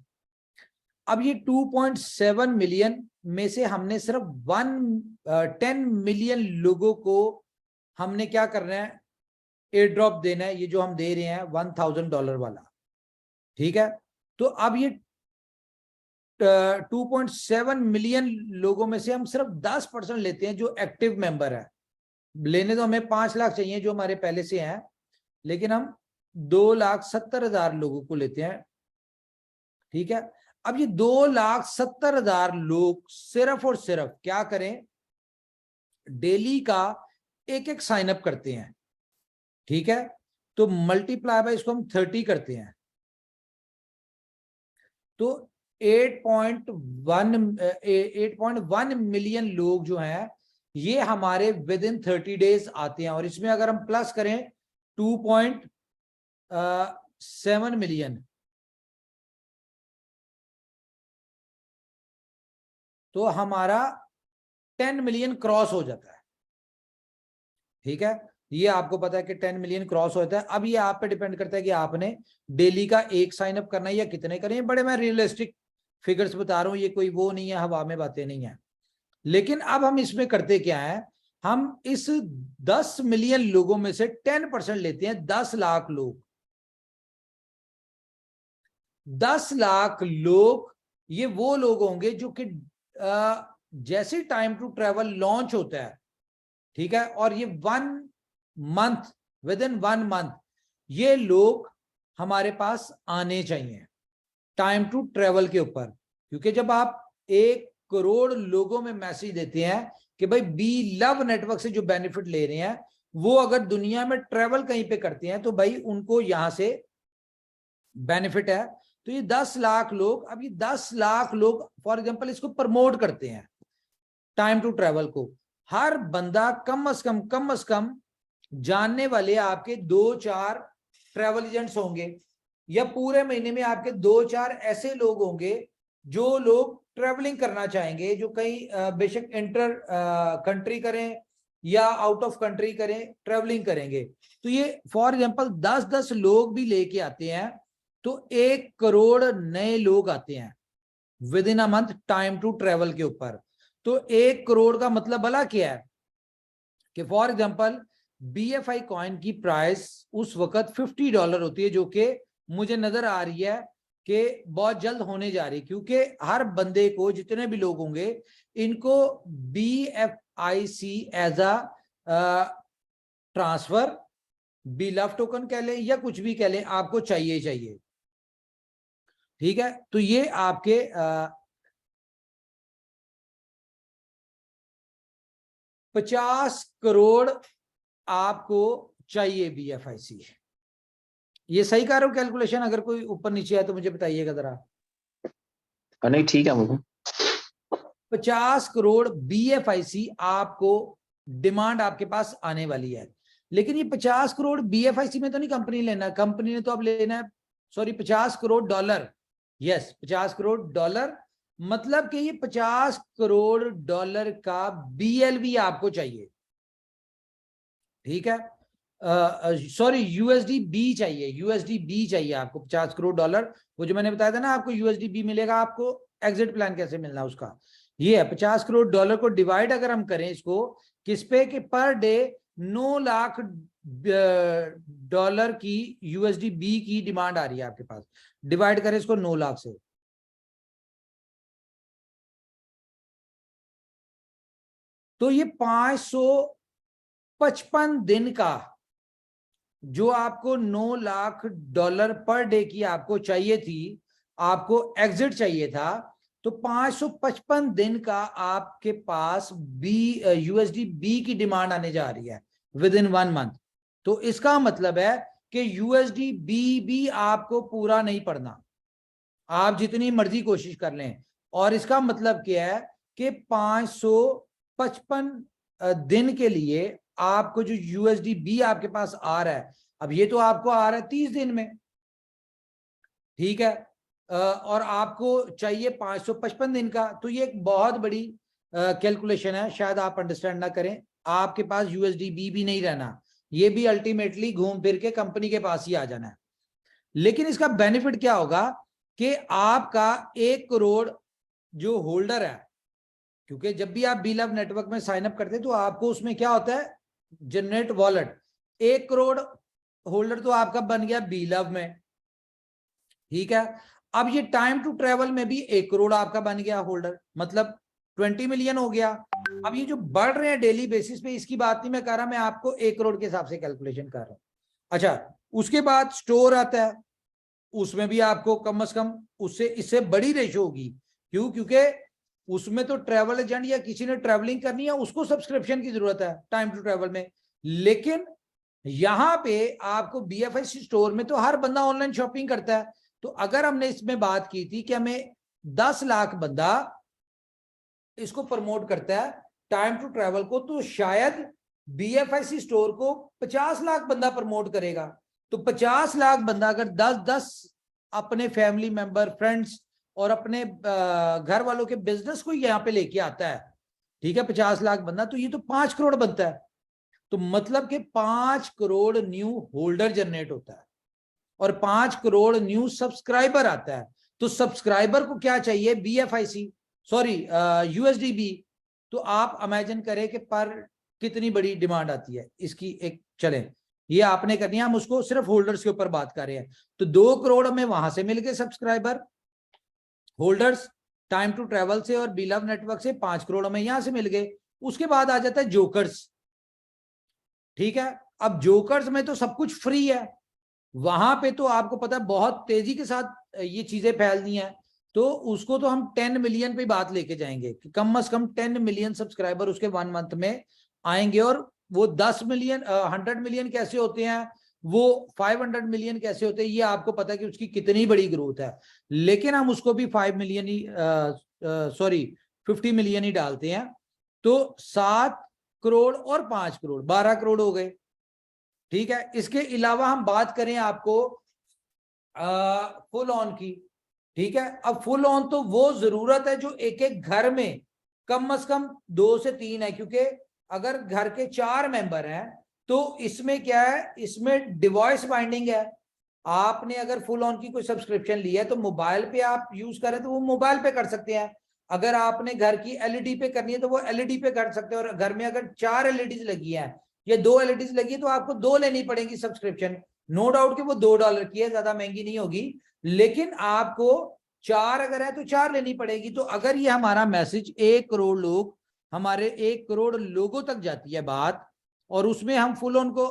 अब ये 2.7 मिलियन में से हमने सिर्फ 10 मिलियन लोगों को हमने क्या करना है, एयर ड्रॉप देना है, ये जो हम दे रहे हैं $1000 वाला, ठीक है। तो अब ये 2.7 मिलियन लोगों में से हम सिर्फ 10% लेते हैं जो एक्टिव मेंबर है। लेने तो हमें 5 लाख चाहिए जो हमारे पहले से हैं, लेकिन हम 2,70,000 लोगों को लेते हैं, ठीक है। अब ये 2,70,000 लोग सिर्फ और सिर्फ क्या करें, डेली का एक एक साइन अप करते हैं, ठीक है। तो मल्टीप्लाई बाय इसको हम 30 करते हैं, तो 8.1 मिलियन लोग जो हैं ये हमारे विद इन 30 डेज आते हैं। और इसमें अगर हम प्लस करें 2.7 मिलियन, तो हमारा 10 मिलियन क्रॉस हो जाता है, ठीक है। ये आपको पता है कि 10 मिलियन क्रॉस होता है। अब ये आप पे डिपेंड करता है कि आपने डेली का एक साइन अप करना है या कितने करें। बड़े मैं रियलिस्टिक फिगर्स बता रहा हूं, ये कोई वो नहीं है, हवा में बातें नहीं है। लेकिन अब हम इसमें करते क्या है, हम इस 10 मिलियन लोगों में से 10% लेते हैं। 10 लाख लोग, 10 लाख लोग ये वो लोग होंगे जो कि जैसे टाइम टू ट्रेवल लॉन्च होता है, ठीक है, और ये 1 मंथ, विद इन 1 मंथ ये लोग हमारे पास आने चाहिए टाइम टू ट्रेवल के ऊपर, क्योंकि जब आप 1 करोड़ लोगों में मैसेज देते हैं कि भाई बी लव नेटवर्क से जो बेनिफिट ले रहे हैं, वो अगर दुनिया में ट्रेवल कहीं पे करते हैं तो भाई उनको यहां से बेनिफिट है। तो ये 10 लाख लोग, अब ये 10 लाख लोग फॉर एग्जांपल इसको प्रमोट करते हैं टाइम टू ट्रेवल को। हर बंदा कम से कम जानने वाले आपके 2-4 ट्रेवल एजेंट्स होंगे, या पूरे महीने में आपके 2-4 ऐसे लोग होंगे जो लोग ट्रेवलिंग करना चाहेंगे, जो कहीं बेशक इंटर कंट्री करें या आउट ऑफ कंट्री करें, ट्रेवलिंग करेंगे। तो ये फॉर एग्जांपल 10-10 लोग भी लेके आते हैं तो 1 करोड़ नए लोग आते हैं within a month time to travel के ऊपर। तो 1 करोड़ का मतलब भला क्या है कि फॉर एग्जांपल BFI कॉइन की प्राइस उस वक्त $50 होती है, जो कि मुझे नजर आ रही है कि बहुत जल्द होने जा रही है, क्योंकि हर बंदे को, जितने भी लोग होंगे, इनको BFIC as a transfer, BLOVE token कह लें या कुछ भी कह लें, आपको चाहिए। ठीक है, तो ये आपके 50 करोड़ आपको चाहिए BFIC। ये सही कर रहे हो कैलकुलेशन? अगर कोई ऊपर नीचे है तो मुझे बताइएगा जरा। नहीं ठीक है मुझे। 50 करोड़ BFIC आपको डिमांड आपके पास आने वाली है। लेकिन ये 50 करोड़ BFIC में तो नहीं कंपनी लेना, कंपनी ने तो अब लेना है, सॉरी, $50 करोड़। यस, $50 करोड़, मतलब कि ये $50 करोड़ का BLV आपको चाहिए। ठीक है, सॉरी, USDB चाहिए आपको $50 करोड़। वो जो मैंने बताया था ना आपको USDB मिलेगा, आपको एग्जिट प्लान कैसे मिलना उसका, ये है $50 करोड़ को डिवाइड अगर हम करें इसको किस पे, कि पर डे 9 लाख डॉलर की USDB की डिमांड आ रही है आपके पास, डिवाइड करें इसको 9 लाख से, तो ये 555 दिन का जो आपको 9 लाख डॉलर पर डे की आपको चाहिए थी, आपको एग्जिट चाहिए था, तो 555 दिन का आपके पास USDB की डिमांड आने जा रही है विद इन 1 मंथ। तो इसका मतलब है कि USDB भी आपको पूरा नहीं पड़ना, आप जितनी मर्जी कोशिश कर लें। और इसका मतलब क्या है कि 555 दिन के लिए आपको जो USDB आपके पास आ रहा है, अब ये तो आपको आ रहा है 30 दिन में, ठीक है, और आपको चाहिए 555 दिन का, तो ये एक बहुत बड़ी कैलकुलेशन है, शायद आप अंडरस्टैंड ना करें। आपके पास USDB भी नहीं रहना, ये भी अल्टीमेटली घूम फिर के कंपनी के पास ही आ जाना है। लेकिन इसका बेनिफिट क्या होगा कि आपका 1 करोड़ जो होल्डर है, क्योंकि जब भी आप BLOVE नेटवर्क में साइन अप करते हैं तो आपको उसमें क्या होता है, जनरेट वॉलेट। 1 करोड़ होल्डर तो आपका बन गया BLOVE में, ठीक है। अब ये टाइम टू ट्रेवल में भी 1 करोड़ आपका बन गया होल्डर, मतलब 20 मिलियन हो गया। अब ये जो बढ़ रहे हैं डेली बेसिस पे, इसकी बात नहीं मैं कर रहा, मैं आपको 1 करोड़ के हिसाब से कैलकुलेशन कर रहा हूं। अच्छा, उसके बाद स्टोर आता है, उसमें भी आपको कम से कम उससे इससे बड़ी रेशो होगी। क्यों? क्योंकि उसमें तो ट्रैवल एजेंट या किसी ने ट्रैवलिंग करनी है, उसको सब्सक्रिप्शन की जरूरत है टाइम टू ट्रैवल में। लेकिन यहां पे आपको BFIC स्टोर में तो हर बंदा ऑनलाइन शॉपिंग करता है। तो अगर हमने इसमें बात की थी कि हमें 10 लाख बंदा इसको प्रमोट करता है टाइम टू ट्रैवल को, तो शायद BFIC स्टोर को 50 लाख बंदा प्रमोट करेगा। तो 50 लाख बंदा अगर 10-10 अपने फैमिली मेंबर, फ्रेंड्स और अपने घर वालों के बिजनेस को यहाँ पे लेके आता है, ठीक है, 50 लाख बंदा, तो ये तो 5 करोड़ बनता है। तो मतलब कि 5 करोड़ न्यू होल्डर जनरेट होता है और 5 करोड़ न्यू सब्सक्राइबर आता है। तो सब्सक्राइबर को क्या चाहिए? BFIC, sorry, USDB। तो आप इमेजिन करें कि पर कितनी बड़ी डिमांड आती है इसकी। एक चले, ये आपने करनी है, हम उसको सिर्फ होल्डर्स के ऊपर बात कर रहे हैं। तो 2 करोड़ हमें वहां से मिल गए subscriber holders time to travel से, और BLOVE नेटवर्क से 5 करोड़ हमें यहां से मिल गए। उसके बाद आ जाता है जोकर्स, ठीक है। अब जोकर्स में तो सब कुछ फ्री है, वहां पे तो आपको पता है बहुत तेजी के साथ ये चीजें फैलनी है। तो उसको तो हम 10 मिलियन पे बात लेके जाएंगे कि कम से कम 10 मिलियन सब्सक्राइबर उसके 1 मंथ में आएंगे। और वो 10 मिलियन 100 मिलियन कैसे होते हैं, वो 500 मिलियन कैसे होते हैं, ये आपको पता है कि उसकी कितनी बड़ी ग्रोथ है। लेकिन हम उसको भी 5 मिलियन ही 50 मिलियन ही डालते हैं। तो 7 करोड़ और 5 करोड़ 12 करोड़ हो गए। ठीक है, इसके अलावा हम बात करें आपको फुल ऑन की। ठीक है, अब फुल ऑन तो वो जरूरत है जो एक एक घर में कम से कम 2 से 3 है, क्योंकि अगर घर के 4 मेंबर हैं तो इसमें क्या है, इसमें डिवाइस बाइंडिंग है। आपने अगर फुल ऑन की कोई सब्सक्रिप्शन लिया है तो मोबाइल पे आप यूज करें तो वो मोबाइल पे कर सकते हैं। अगर आपने घर की एलईडी पे करनी है तो वो एलईडी पे कर सकते हैं। और घर में अगर 4 एलईडी लगी है या 2 एलईडी लगी है तो आपको 2 लेनी पड़ेगी सब्सक्रिप्शन। नो डाउट कि वो $2 की है, ज्यादा महंगी नहीं होगी, लेकिन आपको 4 अगर है तो 4 लेनी पड़ेगी। तो अगर ये हमारा मैसेज 1 करोड़ लोग, हमारे 1 करोड़ लोगों तक जाती है बात, और उसमें हम फुल ऑन को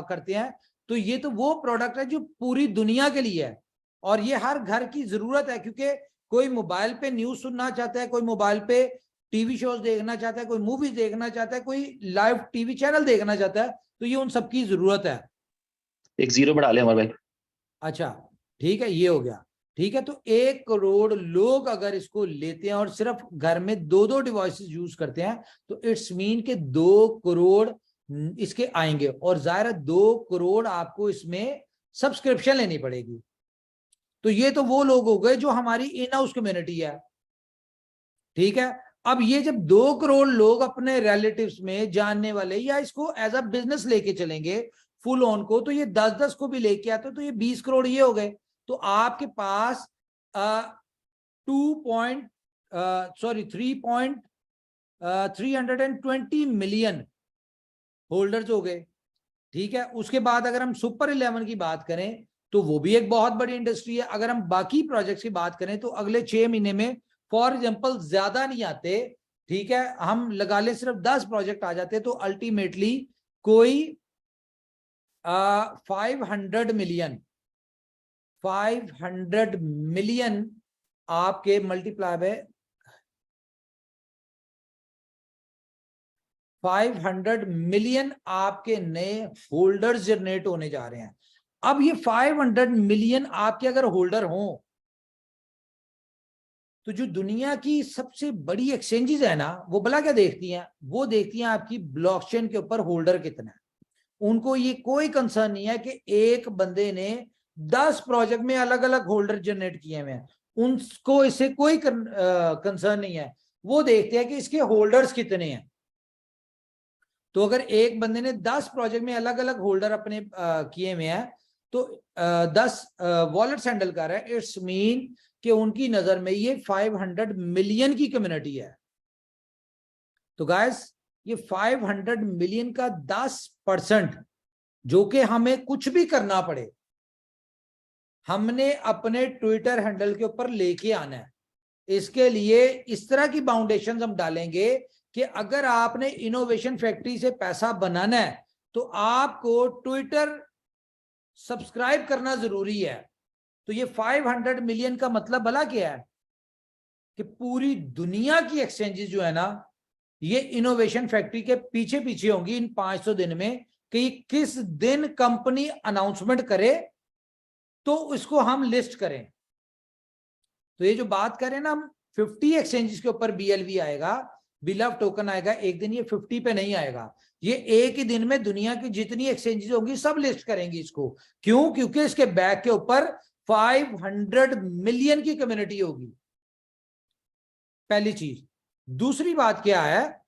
करते हैं, तो ये तो वो प्रोडक्ट है जो पूरी दुनिया के लिए है। और ये हर घर की जरूरत है, क्योंकि कोई मोबाइल पे न्यूज सुनना चाहता है, कोई मोबाइल पे टीवी शोज देखना चाहता है, कोई मूवीज देखना चाहता है, कोई लाइव टीवी चैनल देखना चाहता है, तो ये उन सबकी जरूरत है। एक जीरो बढ़ा ले हमारे भाई। अच्छा, ठीक है, ये हो गया। ठीक है, तो 1 करोड़ लोग अगर इसको लेते हैं और सिर्फ घर में 2 डिवाइसेस यूज करते हैं तो इट्स मीन के 2 करोड़ इसके आएंगे। और जाहिर है 2 करोड़ आपको इसमें सब्सक्रिप्शन लेनी पड़ेगी। तो ये तो वो लोग हो गए जो हमारी इन हाउस कम्युनिटी है। ठीक है, अब ये जब 2 करोड़ लोग अपने रिलेटिव्स में जानने वाले या इसको एज अ बिजनेस लेके चलेंगे फुल ऑन को, तो ये 10-10 को भी लेके आते तो ये 20 करोड़ ये हो गए। तो आपके पास 320 मिलियन होल्डर्स हो गए। ठीक है, उसके बाद अगर हम सुपर 11 की बात करें तो वो भी एक बहुत बड़ी इंडस्ट्री है। अगर हम बाकी प्रोजेक्ट्स की बात करें तो अगले 6 महीने में फॉर एग्जांपल ज्यादा नहीं आते, ठीक है, हम लगा ले सिर्फ 10 प्रोजेक्ट आ जाते तो अल्टीमेटली कोई 500 मिलियन आपके मल्टीप्लाई में 500 मिलियन आपके नए होल्डर्स जनरेट होने जा रहे हैं। अब ये 500 मिलियन आपके अगर होल्डर हों तो जो दुनिया की सबसे बड़ी एक्सचेंजेस है ना, वो भला क्या देखती हैं, वो देखती हैं आपकी ब्लॉकचेन के ऊपर होल्डर कितना है। उनको ये कोई कंसर्न नहीं है कि एक बंदे ने 10 प्रोजेक्ट में अलग अलग होल्डर जनरेट किए हुए हैं, उनको इससे कोई कंसर्न नहीं है। वो देखते हैं कि इसके होल्डर्स कितने हैं। तो अगर एक बंदे ने 10 प्रोजेक्ट में अलग अलग होल्डर अपने किए हुए हैं तो 10 वॉलेट्स हैंडल कर रहा है, इट्स मीन कि उनकी नजर में ये 500 मिलियन की कम्युनिटी है। तो गाइस, ये 500 मिलियन का 10% जो कि हमें कुछ भी करना पड़े, हमने अपने ट्विटर हैंडल के ऊपर लेके आना है। इसके लिए इस तरह की बाउंडेशन हम डालेंगे कि अगर आपने इनोवेशन फैक्ट्री से पैसा बनाना है तो आपको ट्विटर सब्सक्राइब करना जरूरी है। तो ये 500 मिलियन का मतलब भला क्या है कि पूरी दुनिया की एक्सचेंजेस जो है ना, ये इनोवेशन फैक्ट्री के पीछे पीछे होंगी इन 500 दिन में कि किस दिन कंपनी अनाउंसमेंट करे तो उसको हम लिस्ट करें। तो ये जो बात करें ना हम 50 एक्सचेंजेस के ऊपर बीएलवी आएगा, बिल ऑफ टोकन आएगा, एक दिन ये 50 पे नहीं आएगा। ये एक ही दिन में दुनिया की जितनी एक्सचेंजेस होंगी सब लिस्ट करेंगी इसको। क्यों? क्योंकि इसके बैक के ऊपर 500 मिलियन की कम्युनिटी होगी। पहली चीज। दूसरी बात क्या है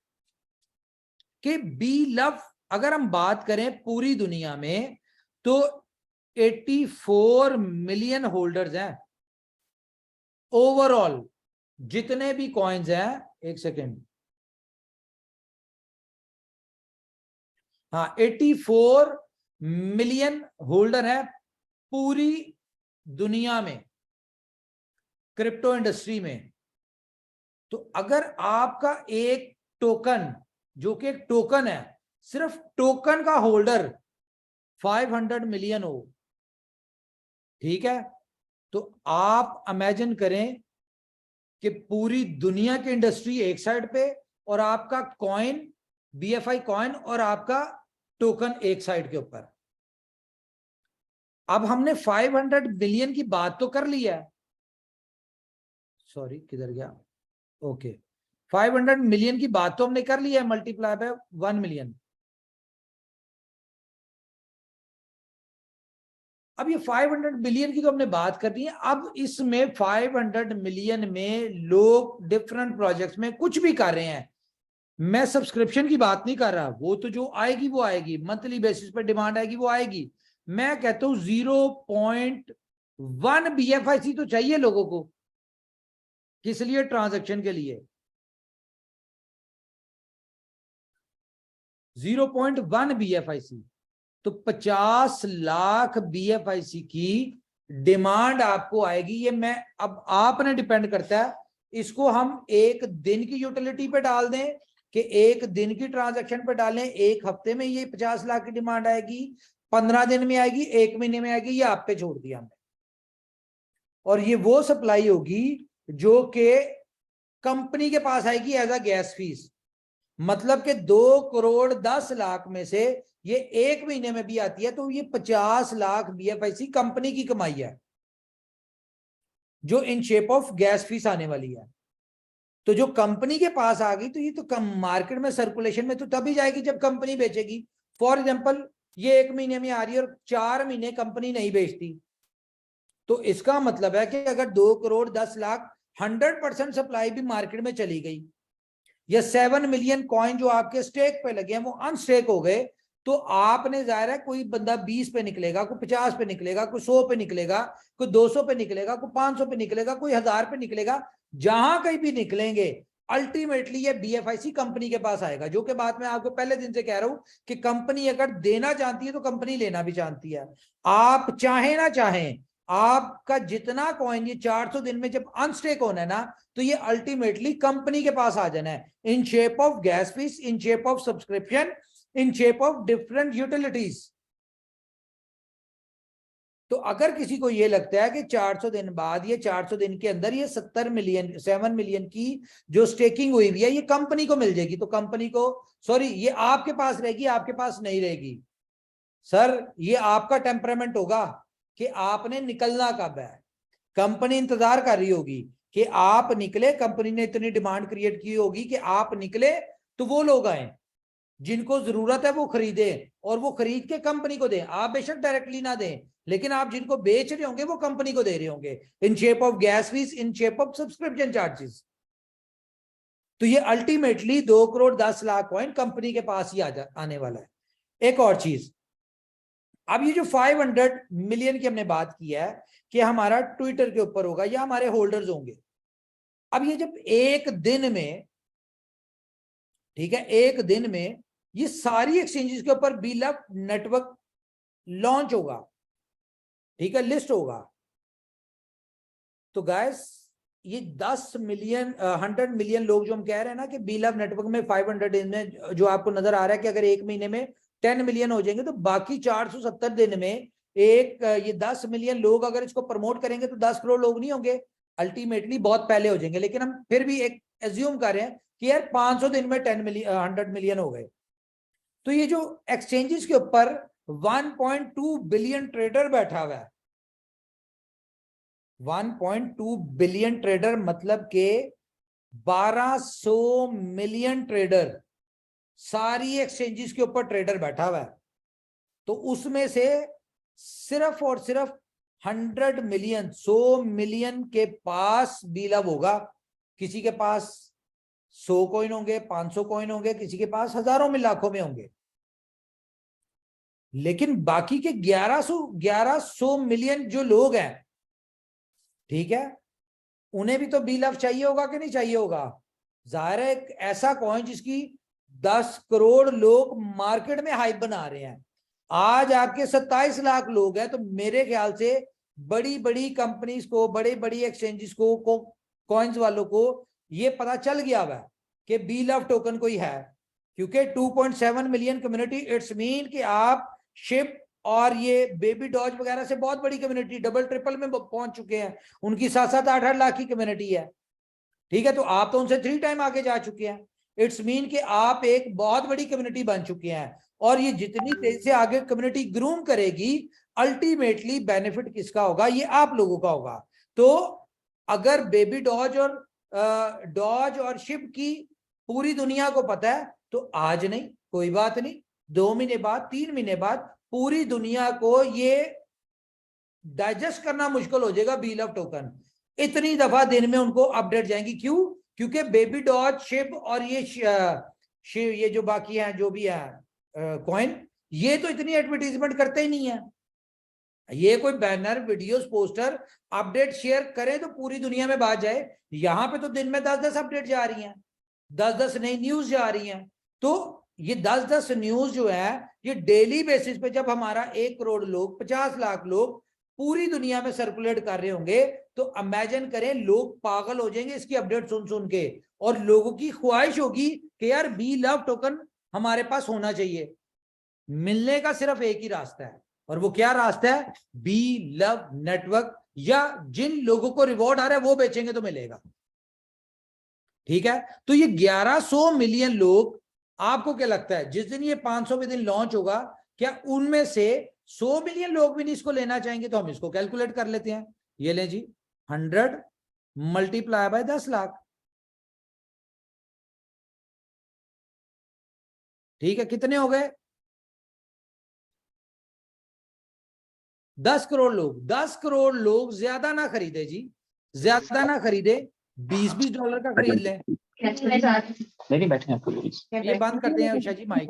कि बी लव, अगर हम बात करें पूरी दुनिया में तो 84 मिलियन होल्डर्स हैं ओवरऑल, जितने भी कॉइन्स हैं। एक सेकेंड, हाँ, 84 मिलियन होल्डर है पूरी दुनिया में क्रिप्टो इंडस्ट्री में। तो अगर आपका एक टोकन, जो कि एक टोकन है, सिर्फ टोकन का होल्डर 500 मिलियन हो, ठीक है, तो आप इमेजिन करें कि पूरी दुनिया की इंडस्ट्री एक साइड पे और आपका कॉइन, BFI कॉइन और आपका टोकन एक साइड के ऊपर। अब हमने 500 बिलियन की बात तो कर ली है, सॉरी किधर गया, ओके 500 मिलियन की बात तो हमने कर ली है, मल्टीप्लाई बाय 1 मिलियन। अब ये 500 बिलियन की तो हमने बात कर दी है। अब इसमें 500 मिलियन में लोग डिफरेंट प्रोजेक्ट्स में कुछ भी कर रहे हैं। मैं सब्सक्रिप्शन की बात नहीं कर रहा, वो तो जो आएगी वो आएगी, मंथली बेसिस पर डिमांड आएगी वो आएगी। मैं कहता हूं 0.1 BFIC तो चाहिए लोगों को, किस लिए? ट्रांजैक्शन के लिए। 0.1 BFIC तो 50 लाख BFIC की डिमांड आपको आएगी। ये मैं अब आपने डिपेंड करता है, इसको हम एक दिन की यूटिलिटी पे डाल दें कि एक दिन की ट्रांजैक्शन पे डालें, एक हफ्ते में ये 50 लाख की डिमांड आएगी, 15 दिन में आएगी, 1 महीने में आएगी, ये आप पे छोड़ दिया हमने। और ये वो सप्लाई होगी जो कि कंपनी के पास आएगी एज अ गैस फीस। मतलब कि 2 करोड़ 10 लाख में से ये 1 महीने में भी आती है तो ये 50 लाख BFIC कंपनी की कमाई है, जो in shape of gas fees आने वाली है। तो जो कंपनी के पास आ गई तो ये तो कम मार्केट में सर्कुलेशन में तो तभी जाएगी जब कंपनी बेचेगी। फॉर एग्जांपल ये 1 महीने में आ रही है और 4 महीने कंपनी नहीं बेचती, तो इसका मतलब है कि अगर 2 करोड़ 10 लाख 100% सप्लाई भी मार्केट में चली गई, या 7 मिलियन कॉइन जो आपके स्टेक पे लगे हैं वो अनस्टेक हो गए, तो आपने जाहिर है कोई बंदा 20 पे निकलेगा, कोई 50 पे निकलेगा, कोई 100 पे निकलेगा, कोई 200 पे निकलेगा, कोई 500 पे निकलेगा, कोई 1000 पे निकलेगा। जहां कहीं भी निकलेंगे अल्टीमेटली ये BFIC कंपनी के पास आएगा। जो कि बात मैं आपको पहले दिन से कह रहा हूं कि कंपनी अगर देना चाहती है तो कंपनी लेना भी चाहती है। आप चाहे ना चाहें, आपका जितना कॉइन ये 400 दिन में जब अनस्टेक होना है ना, तो ये अल्टीमेटली कंपनी के पास आ जाना है in shape of gas fees, in shape of subscription, in shape of different utilities. तो अगर किसी को ये लगता है कि 400 दिन बाद, ये 400 दिन के अंदर ये 7 मिलियन की जो स्टेकिंग हुई हुई है ये कंपनी को मिल जाएगी, तो कंपनी को, सॉरी, ये आपके पास रहेगी, आपके पास नहीं रहेगी। सर ये आपका टेम्परामेंट होगा कि आपने निकलना कब है। कंपनी इंतजार कर रही होगी कि आप निकले, कंपनी ने इतनी डिमांड क्रिएट की होगी कि आप निकले, तो वो लोग आए जिनको जरूरत है वो खरीदे, और वो खरीद के कंपनी को दें। आप बेशक डायरेक्टली ना दें, लेकिन आप जिनको बेच रहे होंगे वो कंपनी को दे रहे होंगे in shape of gas fees, in shape of subscription charges. तो ये ultimately 2 crore 10 lakh coin company के पास ही आने वाला है। एक और चीज, अब ये जो 500 मिलियन की हमने बात की है कि हमारा ट्विटर के ऊपर होगा या हमारे होल्डर्स होंगे। अब ये जब एक दिन में, ठीक है, एक दिन में ये सारी एक्सचेंजेस के ऊपर बीलअप नेटवर्क लॉन्च होगा, ठीक है, लिस्ट होगा। तो गाइस ये 10 मिलियन 100 मिलियन लोग जो हम कह रहे हैं ना कि बीलअप नेटवर्क में 500 दिन में, जो आपको नजर आ रहा है कि अगर एक महीने में 10 मिलियन हो जाएंगे तो बाकी 470 दिन में एक ये 10 मिलियन लोग अगर इसको प्रमोट करेंगे तो 10 करोड़ लोग नहीं होंगे, अल्टीमेटली बहुत पहले हो जाएंगे। लेकिन हम फिर भी एक एज्यूम कर रहे हैं कि यार 500 दिन में 100 मिलियन हो गए। तो ये जो एक्सचेंजेस के ऊपर 1.2 बिलियन ट्रेडर बैठा हुआ है, 1.2 बिलियन ट्रेडर मतलब के 1200 मिलियन ट्रेडर, सारी एक्सचेंजेस के ऊपर ट्रेडर बैठा हुआ है। तो उसमें से सिर्फ और सिर्फ 100 मिलियन 100 मिलियन के पास बीलअप होगा। किसी के पास 100 कॉइन होंगे, 500 कॉइन होंगे, किसी के पास हजारों में लाखों में होंगे। लेकिन बाकी के 1100 मिलियन जो लोग हैं, ठीक है, उन्हें भी तो बीलअप चाहिए होगा कि नहीं चाहिए होगा। जाहिर है एक ऐसा कॉइन जिसकी 10 करोड़ लोग मार्केट में हाइप बना रहे हैं, आज आपके 27 लाख लोग हैं, तो मेरे ख्याल से बड़ी बड़ी कंपनीज को, बड़ी बड़ी एक्सचेंजेस को कॉइन्स वालों को ये पता चल गया हुआ है कि बीलअप टोकन कोई है। क्योंकि 2.7 मिलियन कम्युनिटी, इट्स मीन कि आप शिप और ये बेबी डॉज वगैरह से बहुत बड़ी कम्युनिटी, डबल ट्रिपल में पहुंच चुके हैं, उनकी 7-8 लाख की कम्युनिटी है। ठीक है, तो आप तो उनसे 3 टाइम आगे जा चुके हैं। इट्स मीन कि आप एक बहुत बड़ी कम्युनिटी बन चुके हैं, और ये जितनी तेजी से आगे कम्युनिटी ग्रूम करेगी, अल्टीमेटली बेनिफिट किसका होगा? ये आप लोगों का होगा। तो अगर बेबी डॉज और शिप की पूरी दुनिया को पता है, तो आज नहीं, कोई बात नहीं, 2 महीने बाद, 3 महीने बाद पूरी दुनिया को ये डाइजेस्ट करना मुश्किल हो जाएगा बी लव टोकन। इतनी दफा दिन में उनको अपडेट जाएंगी। क्यों? क्योंकि बेबी डॉज, शिप और ये जो बाकी हैं, जो भी है कॉइन, ये तो इतनी एडवर्टीजमेंट करते ही नहीं है। ये कोई banner, videos, poster, update share करें तो पूरी दुनिया में बात जाए। यहां पे तो दिन में 10-10 अपडेट जा रही हैं, 10-10 नई न्यूज जा रही हैं। तो ये 10-10 न्यूज जो है, ये डेली बेसिस पे जब हमारा 1 करोड़ लोग, 50 लाख लोग पूरी दुनिया में सर्कुलेट कर रहे होंगे, तो इमेजिन करें, लोग पागल हो जाएंगे इसकी अपडेट सुन सुन के, और लोगों की ख्वाहिश होगी कि यार बी लव टोकन हमारे पास होना चाहिए। मिलने का सिर्फ एक ही रास्ता है, और वो क्या रास्ता है? बी लव नेटवर्क, या जिन लोगों को रिवॉर्ड आ रहा है वो बेचेंगे तो मिलेगा। ठीक है, तो ये 1100 मिलियन लोग, आपको क्या लगता है जिस दिन ये 500वें दिन लॉन्च होगा, क्या उनमें से 100 मिलियन लोग भी नहीं इसको लेना चाहेंगे? तो हम इसको कैलकुलेट कर लेते हैं। ये लें जी, 100 मल्टीप्लाई बाय 10 लाख। ठीक है, कितने हो गए? 10 करोड़ लोग। 10 करोड़ लोग ज्यादा ना खरीदे जी, ज्यादा ना खरीदे, $20-20 का खरीद लें। नहीं बैठे ये बंद कर दें उषा जी माइक।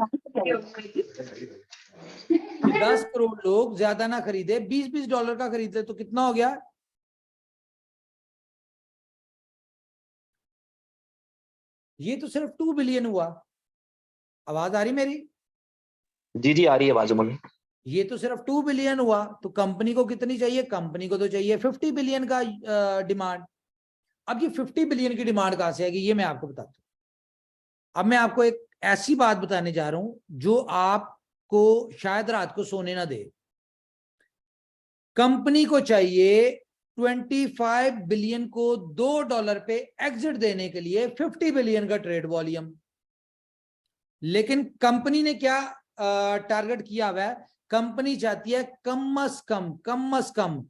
10 करोड़ लोग ज्यादा ना खरीदे, $20-20 का खरीद ले, तो कितना हो गया? ये तो सिर्फ 2 बिलियन हुआ। आवाज आ रही मेरी? जी जी आ रही है आवाज बोलिए। ये तो सिर्फ 2 बिलियन हुआ। तो कंपनी को कितनी चाहिए? कंपनी को तो चाहिए 50 बिलियन का डिमांड। अब ये 50 बिलियन की डिमांड कहां से आएगी, ये मैं आपको बताता हूं। अब मैं आपको एक ऐसी बात बताने जा रहा हूं जो आपको शायद रात को सोने ना दे। कंपनी को चाहिए 25 बिलियन को $2 पे एग्जिट देने के लिए 50 बिलियन का ट्रेड वॉल्यूम। लेकिन कंपनी ने क्या टारगेट किया हुआ है? कंपनी चाहती है कम से कम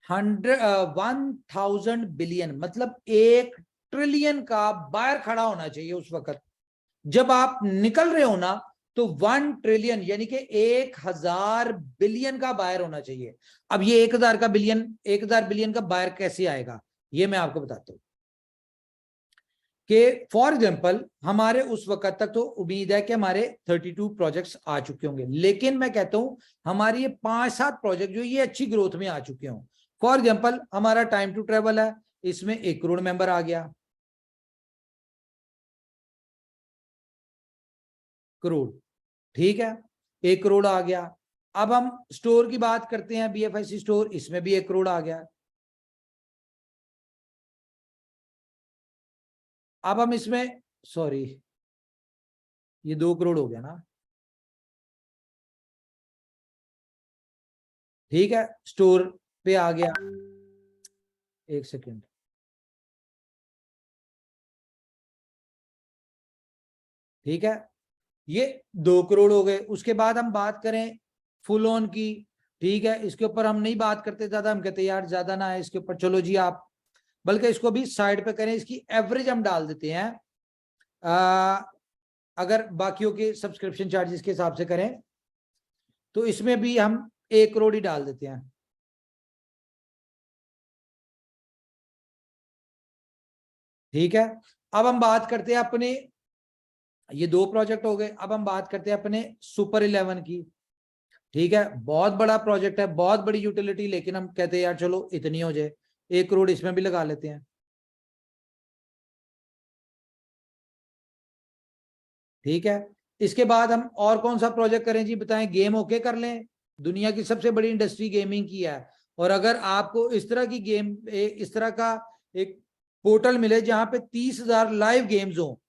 1000 बिलियन, मतलब 1 ट्रिलियन का बायर खड़ा होना चाहिए उस वक्त। जब आप निकल रहे हो ना, तो 1 ट्रिलियन यानी कि 1000 बिलियन का बायर होना चाहिए। अब ये 1000 बिलियन का बायर कैसे आएगा, ये मैं आपको बताता हूं। कि फॉर एग्जाम्पल हमारे उस वक्त तक तो उम्मीद है कि हमारे 32 प्रोजेक्ट्स आ चुके होंगे, लेकिन मैं कहता हूं हमारी ये 5-7 प्रोजेक्ट जो ये अच्छी ग्रोथ में आ चुके हों। फॉर एग्जाम्पल हमारा टाइम टू ट्रेवल है, इसमें 1 करोड़ मेंबर आ गया, करोड़। ठीक है, 1 करोड़ आ गया। अब हम स्टोर की बात करते हैं, BFIC स्टोर, इसमें भी 1 करोड़ आ गया। अब हम इसमें, सॉरी, ये 2 करोड़ हो गया ना। ठीक है, स्टोर पे आ गया। 1 सेकेंड, ठीक है, ये 2 करोड़ हो गए। उसके बाद हम बात करें फुल ऑन की, ठीक है, इसके ऊपर हम नहीं बात करते ज्यादा, हम कहते यार ज्यादा ना है इसके ऊपर, चलो जी आप, बल्कि इसको भी साइड पे करें, इसकी एवरेज हम डाल देते हैं। अगर बाकियों के सब्सक्रिप्शन चार्जेस के हिसाब से करें तो इसमें भी हम 1 करोड़ ही डाल देते हैं। ठीक है, अब हम बात करते हैं अपने, ये 2 प्रोजेक्ट हो गए। अब हम बात करते हैं अपने सुपर 11 की। ठीक है, बहुत बड़ा प्रोजेक्ट है, बहुत बड़ी यूटिलिटी, लेकिन हम कहते हैं यार चलो इतनी हो जाए, 1 करोड़ इसमें भी लगा लेते हैं। ठीक है, इसके बाद हम और कौन सा प्रोजेक्ट करें जी, बताएं। गेम ओके कर लें, दुनिया की सबसे बड़ी इंडस्ट्री गेमिंग की है, और अगर आपको इस तरह की गेम, इस तरह का एक पोर्टल मिले जहां पे 30,000 लाइव गेम्स हो,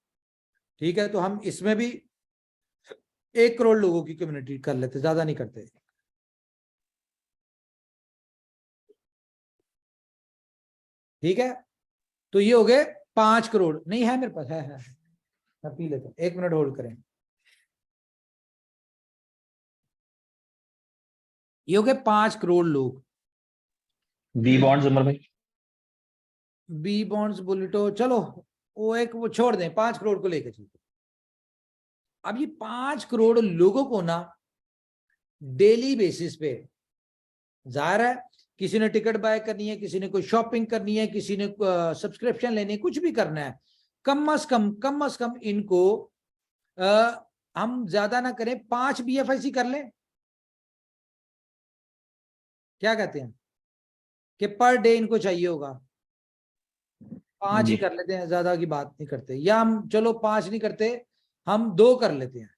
ठीक है, तो हम इसमें भी 1 करोड़ लोगों की कम्युनिटी कर लेते, ज्यादा नहीं करते। ठीक है, तो ये हो गए 5 करोड़। नहीं है मेरे पास, है मैं पी लेता हूं, 1 मिनट होल्ड करें। ये हो गए 5 करोड़ लोग। बी बॉन्ड्स उमर भाई, बी बॉन्ड्स बुलेटो, चलो वो छोड़ दें, 5 करोड़ को लेकर चलते। अब ये 5 करोड़ लोगों को ना डेली बेसिस पे, जाहिर है किसी ने टिकट बाय करनी है, किसी ने कोई शॉपिंग करनी है, किसी ने सब्सक्रिप्शन लेनी है, कुछ भी करना है, कम से कम इनको हम ज्यादा ना करें, 5 BFIC कर लें। क्या कहते हैं कि पर डे इनको चाहिए होगा, 5 ही कर लेते हैं, ज्यादा की बात नहीं करते। या हम चलो 5 नहीं करते, हम 2 कर लेते हैं।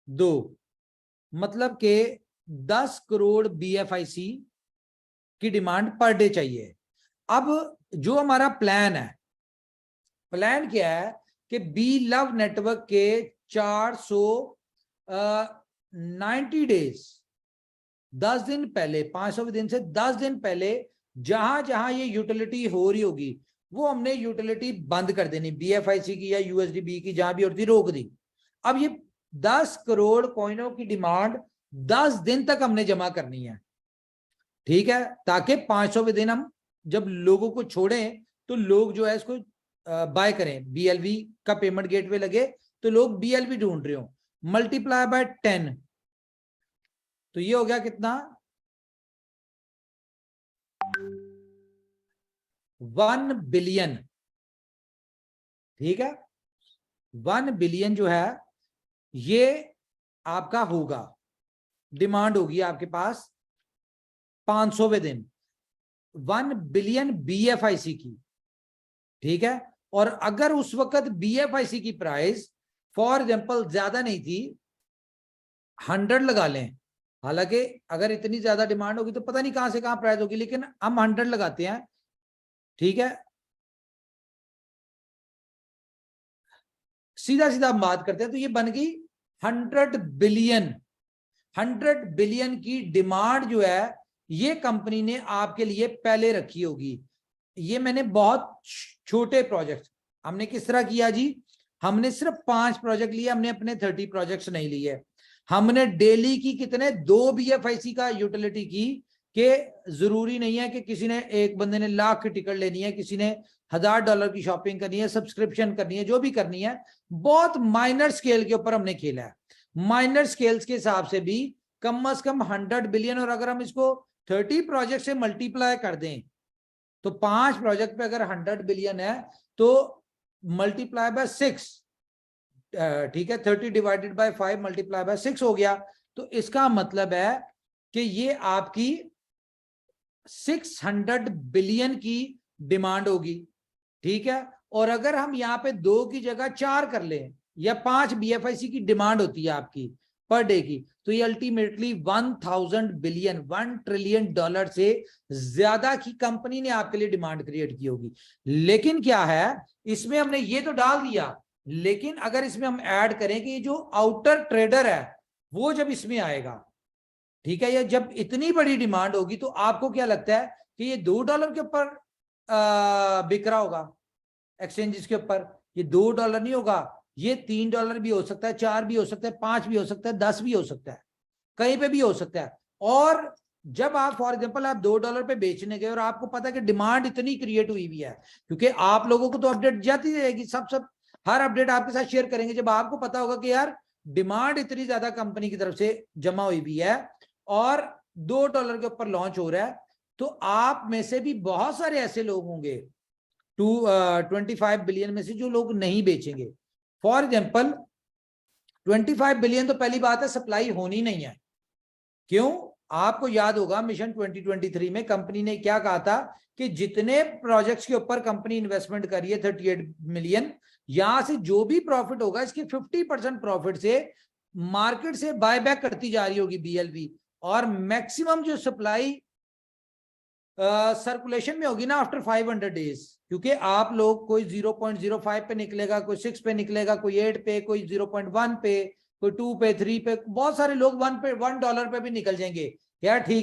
2 मतलब के 10 करोड़ BFIC की डिमांड पर डे चाहिए। अब जो हमारा प्लान है, प्लान क्या है कि बी लव नेटवर्क के 490 डेज, 10 दिन पहले, 500 दिन से 10 दिन पहले जहां जहां ये यूटिलिटी हो रही होगी वो हमने यूटिलिटी बंद कर देनी, BFIC की या USDB की, जहां भी होती रोक दी। अब ये 10 करोड़ कॉइनों की डिमांड 10 दिन तक हमने जमा करनी है, ठीक है, ताकि 500वें दिन हम जब लोगों को छोड़ें तो लोग जो है इसको बाय करें, BLV का पेमेंट गेटवे लगे तो लोग BLV ढूंढ रहे हो, मल्टीप्लाई बाय 10, तो ये हो गया कितना, 1 बिलियन। ठीक है, 1 बिलियन जो है ये आपका होगा, डिमांड होगी आपके पास 500वें दिन, 1 बिलियन BFIC की। ठीक है, और अगर उस वक्त BFIC की प्राइस फॉर एग्जांपल ज्यादा नहीं थी, 100 लगा लें, हालांकि अगर इतनी ज्यादा डिमांड होगी तो पता नहीं कहां से कहां प्राइस होगी, लेकिन हम 100 लगाते हैं। ठीक है, सीधा सीधा हम बात करते हैं, तो ये बन गई 100 बिलियन। 100 बिलियन की डिमांड जो है ये कंपनी ने आपके लिए पहले रखी होगी। ये मैंने बहुत छोटे प्रोजेक्ट, हमने किस तरह किया जी, हमने सिर्फ 5 प्रोजेक्ट लिए, हमने अपने 30 प्रोजेक्ट्स नहीं लिए। हमने डेली की कितने 2 BFIC का यूटिलिटी की, कि जरूरी नहीं है कि किसी ने, एक बंदे ने लाख की टिकट लेनी है, किसी ने $1000 की शॉपिंग करनी है, सब्सक्रिप्शन करनी है, जो भी करनी है, बहुत माइनर स्केल के ऊपर हमने खेला है। माइनर स्केल्स के हिसाब से भी कम से कम 100 बिलियन, और अगर हम इसको 30 प्रोजेक्ट से मल्टीप्लाई कर दें तो 5 प्रोजेक्ट पे अगर 100 बिलियन है तो मल्टीप्लाई बाय 6, ठीक है, 30 डिवाइडेड बाय 5 मल्टीप्लाई बाय 6 हो गया। तो इसका मतलब है कि ये आपकी 600 बिलियन की डिमांड होगी। ठीक है, और अगर हम यहाँ पे 2 की जगह 4 कर लें, या 5 BFIC की डिमांड होती है आपकी पर डे की, तो ये अल्टीमेटली 1000 बिलियन, $1 ट्रिलियन से ज्यादा की कंपनी ने आपके लिए डिमांड क्रिएट की होगी। लेकिन क्या है, इसमें हमने ये तो डाल दिया, लेकिन अगर इसमें हम ऐड करें कि ये जो आउटर ट्रेडर है वो जब इसमें आएगा, ठीक है, ये जब इतनी बड़ी डिमांड होगी, तो आपको क्या लगता है कि ये $2 के ऊपर बिक रहा होगा एक्सचेंजेस के ऊपर? ये $2 नहीं होगा, ये $3 भी हो सकता है, 4 भी हो सकता है, 5 भी हो सकता है, 10 भी हो सकता है, कहीं पे भी हो सकता है। और जब आप फॉर एग्जांपल आप $2 पे बेचने गए और आपको पता है कि डिमांड इतनी क्रिएट हुई भी है, क्योंकि आप लोगों को तो अपडेट जाती रहेगी, सब हर अपडेट आपके साथ शेयर करेंगे, जब आपको पता होगा कि यार डिमांड इतनी ज्यादा कंपनी की तरफ से जमा हुई भी है और $2 के ऊपर लॉन्च हो रहा है, तो आप में से भी बहुत सारे ऐसे लोग होंगे 25 बिलियन में से जो लोग नहीं बेचेंगे। फॉर एग्जांपल 25 बिलियन तो पहली बात है सप्लाई होनी नहीं है। क्यों? आपको याद होगा मिशन 2023 में कंपनी ने क्या कहा था कि जितने प्रोजेक्ट्स के ऊपर कंपनी इन्वेस्टमेंट करी है 38 मिलियन, यहां से जो भी प्रॉफिट होगा इसके 50% प्रॉफिट से मार्केट से बायबैक करती जा रही होगी BLV, और मैक्सिमम जो सप्लाई सर्कुलेशन में होगी ना आफ्टर 500 डेज, क्योंकि आप लोग कोई 0.05 पे निकलेगा, कोई 6 पे निकलेगा, कोई 8 पे, कोई 0.1 पे, कोई 2 पे, 3 पे, बहुत सारे लोग $1 पे भी निकल जाएंगे यार, ठीक है।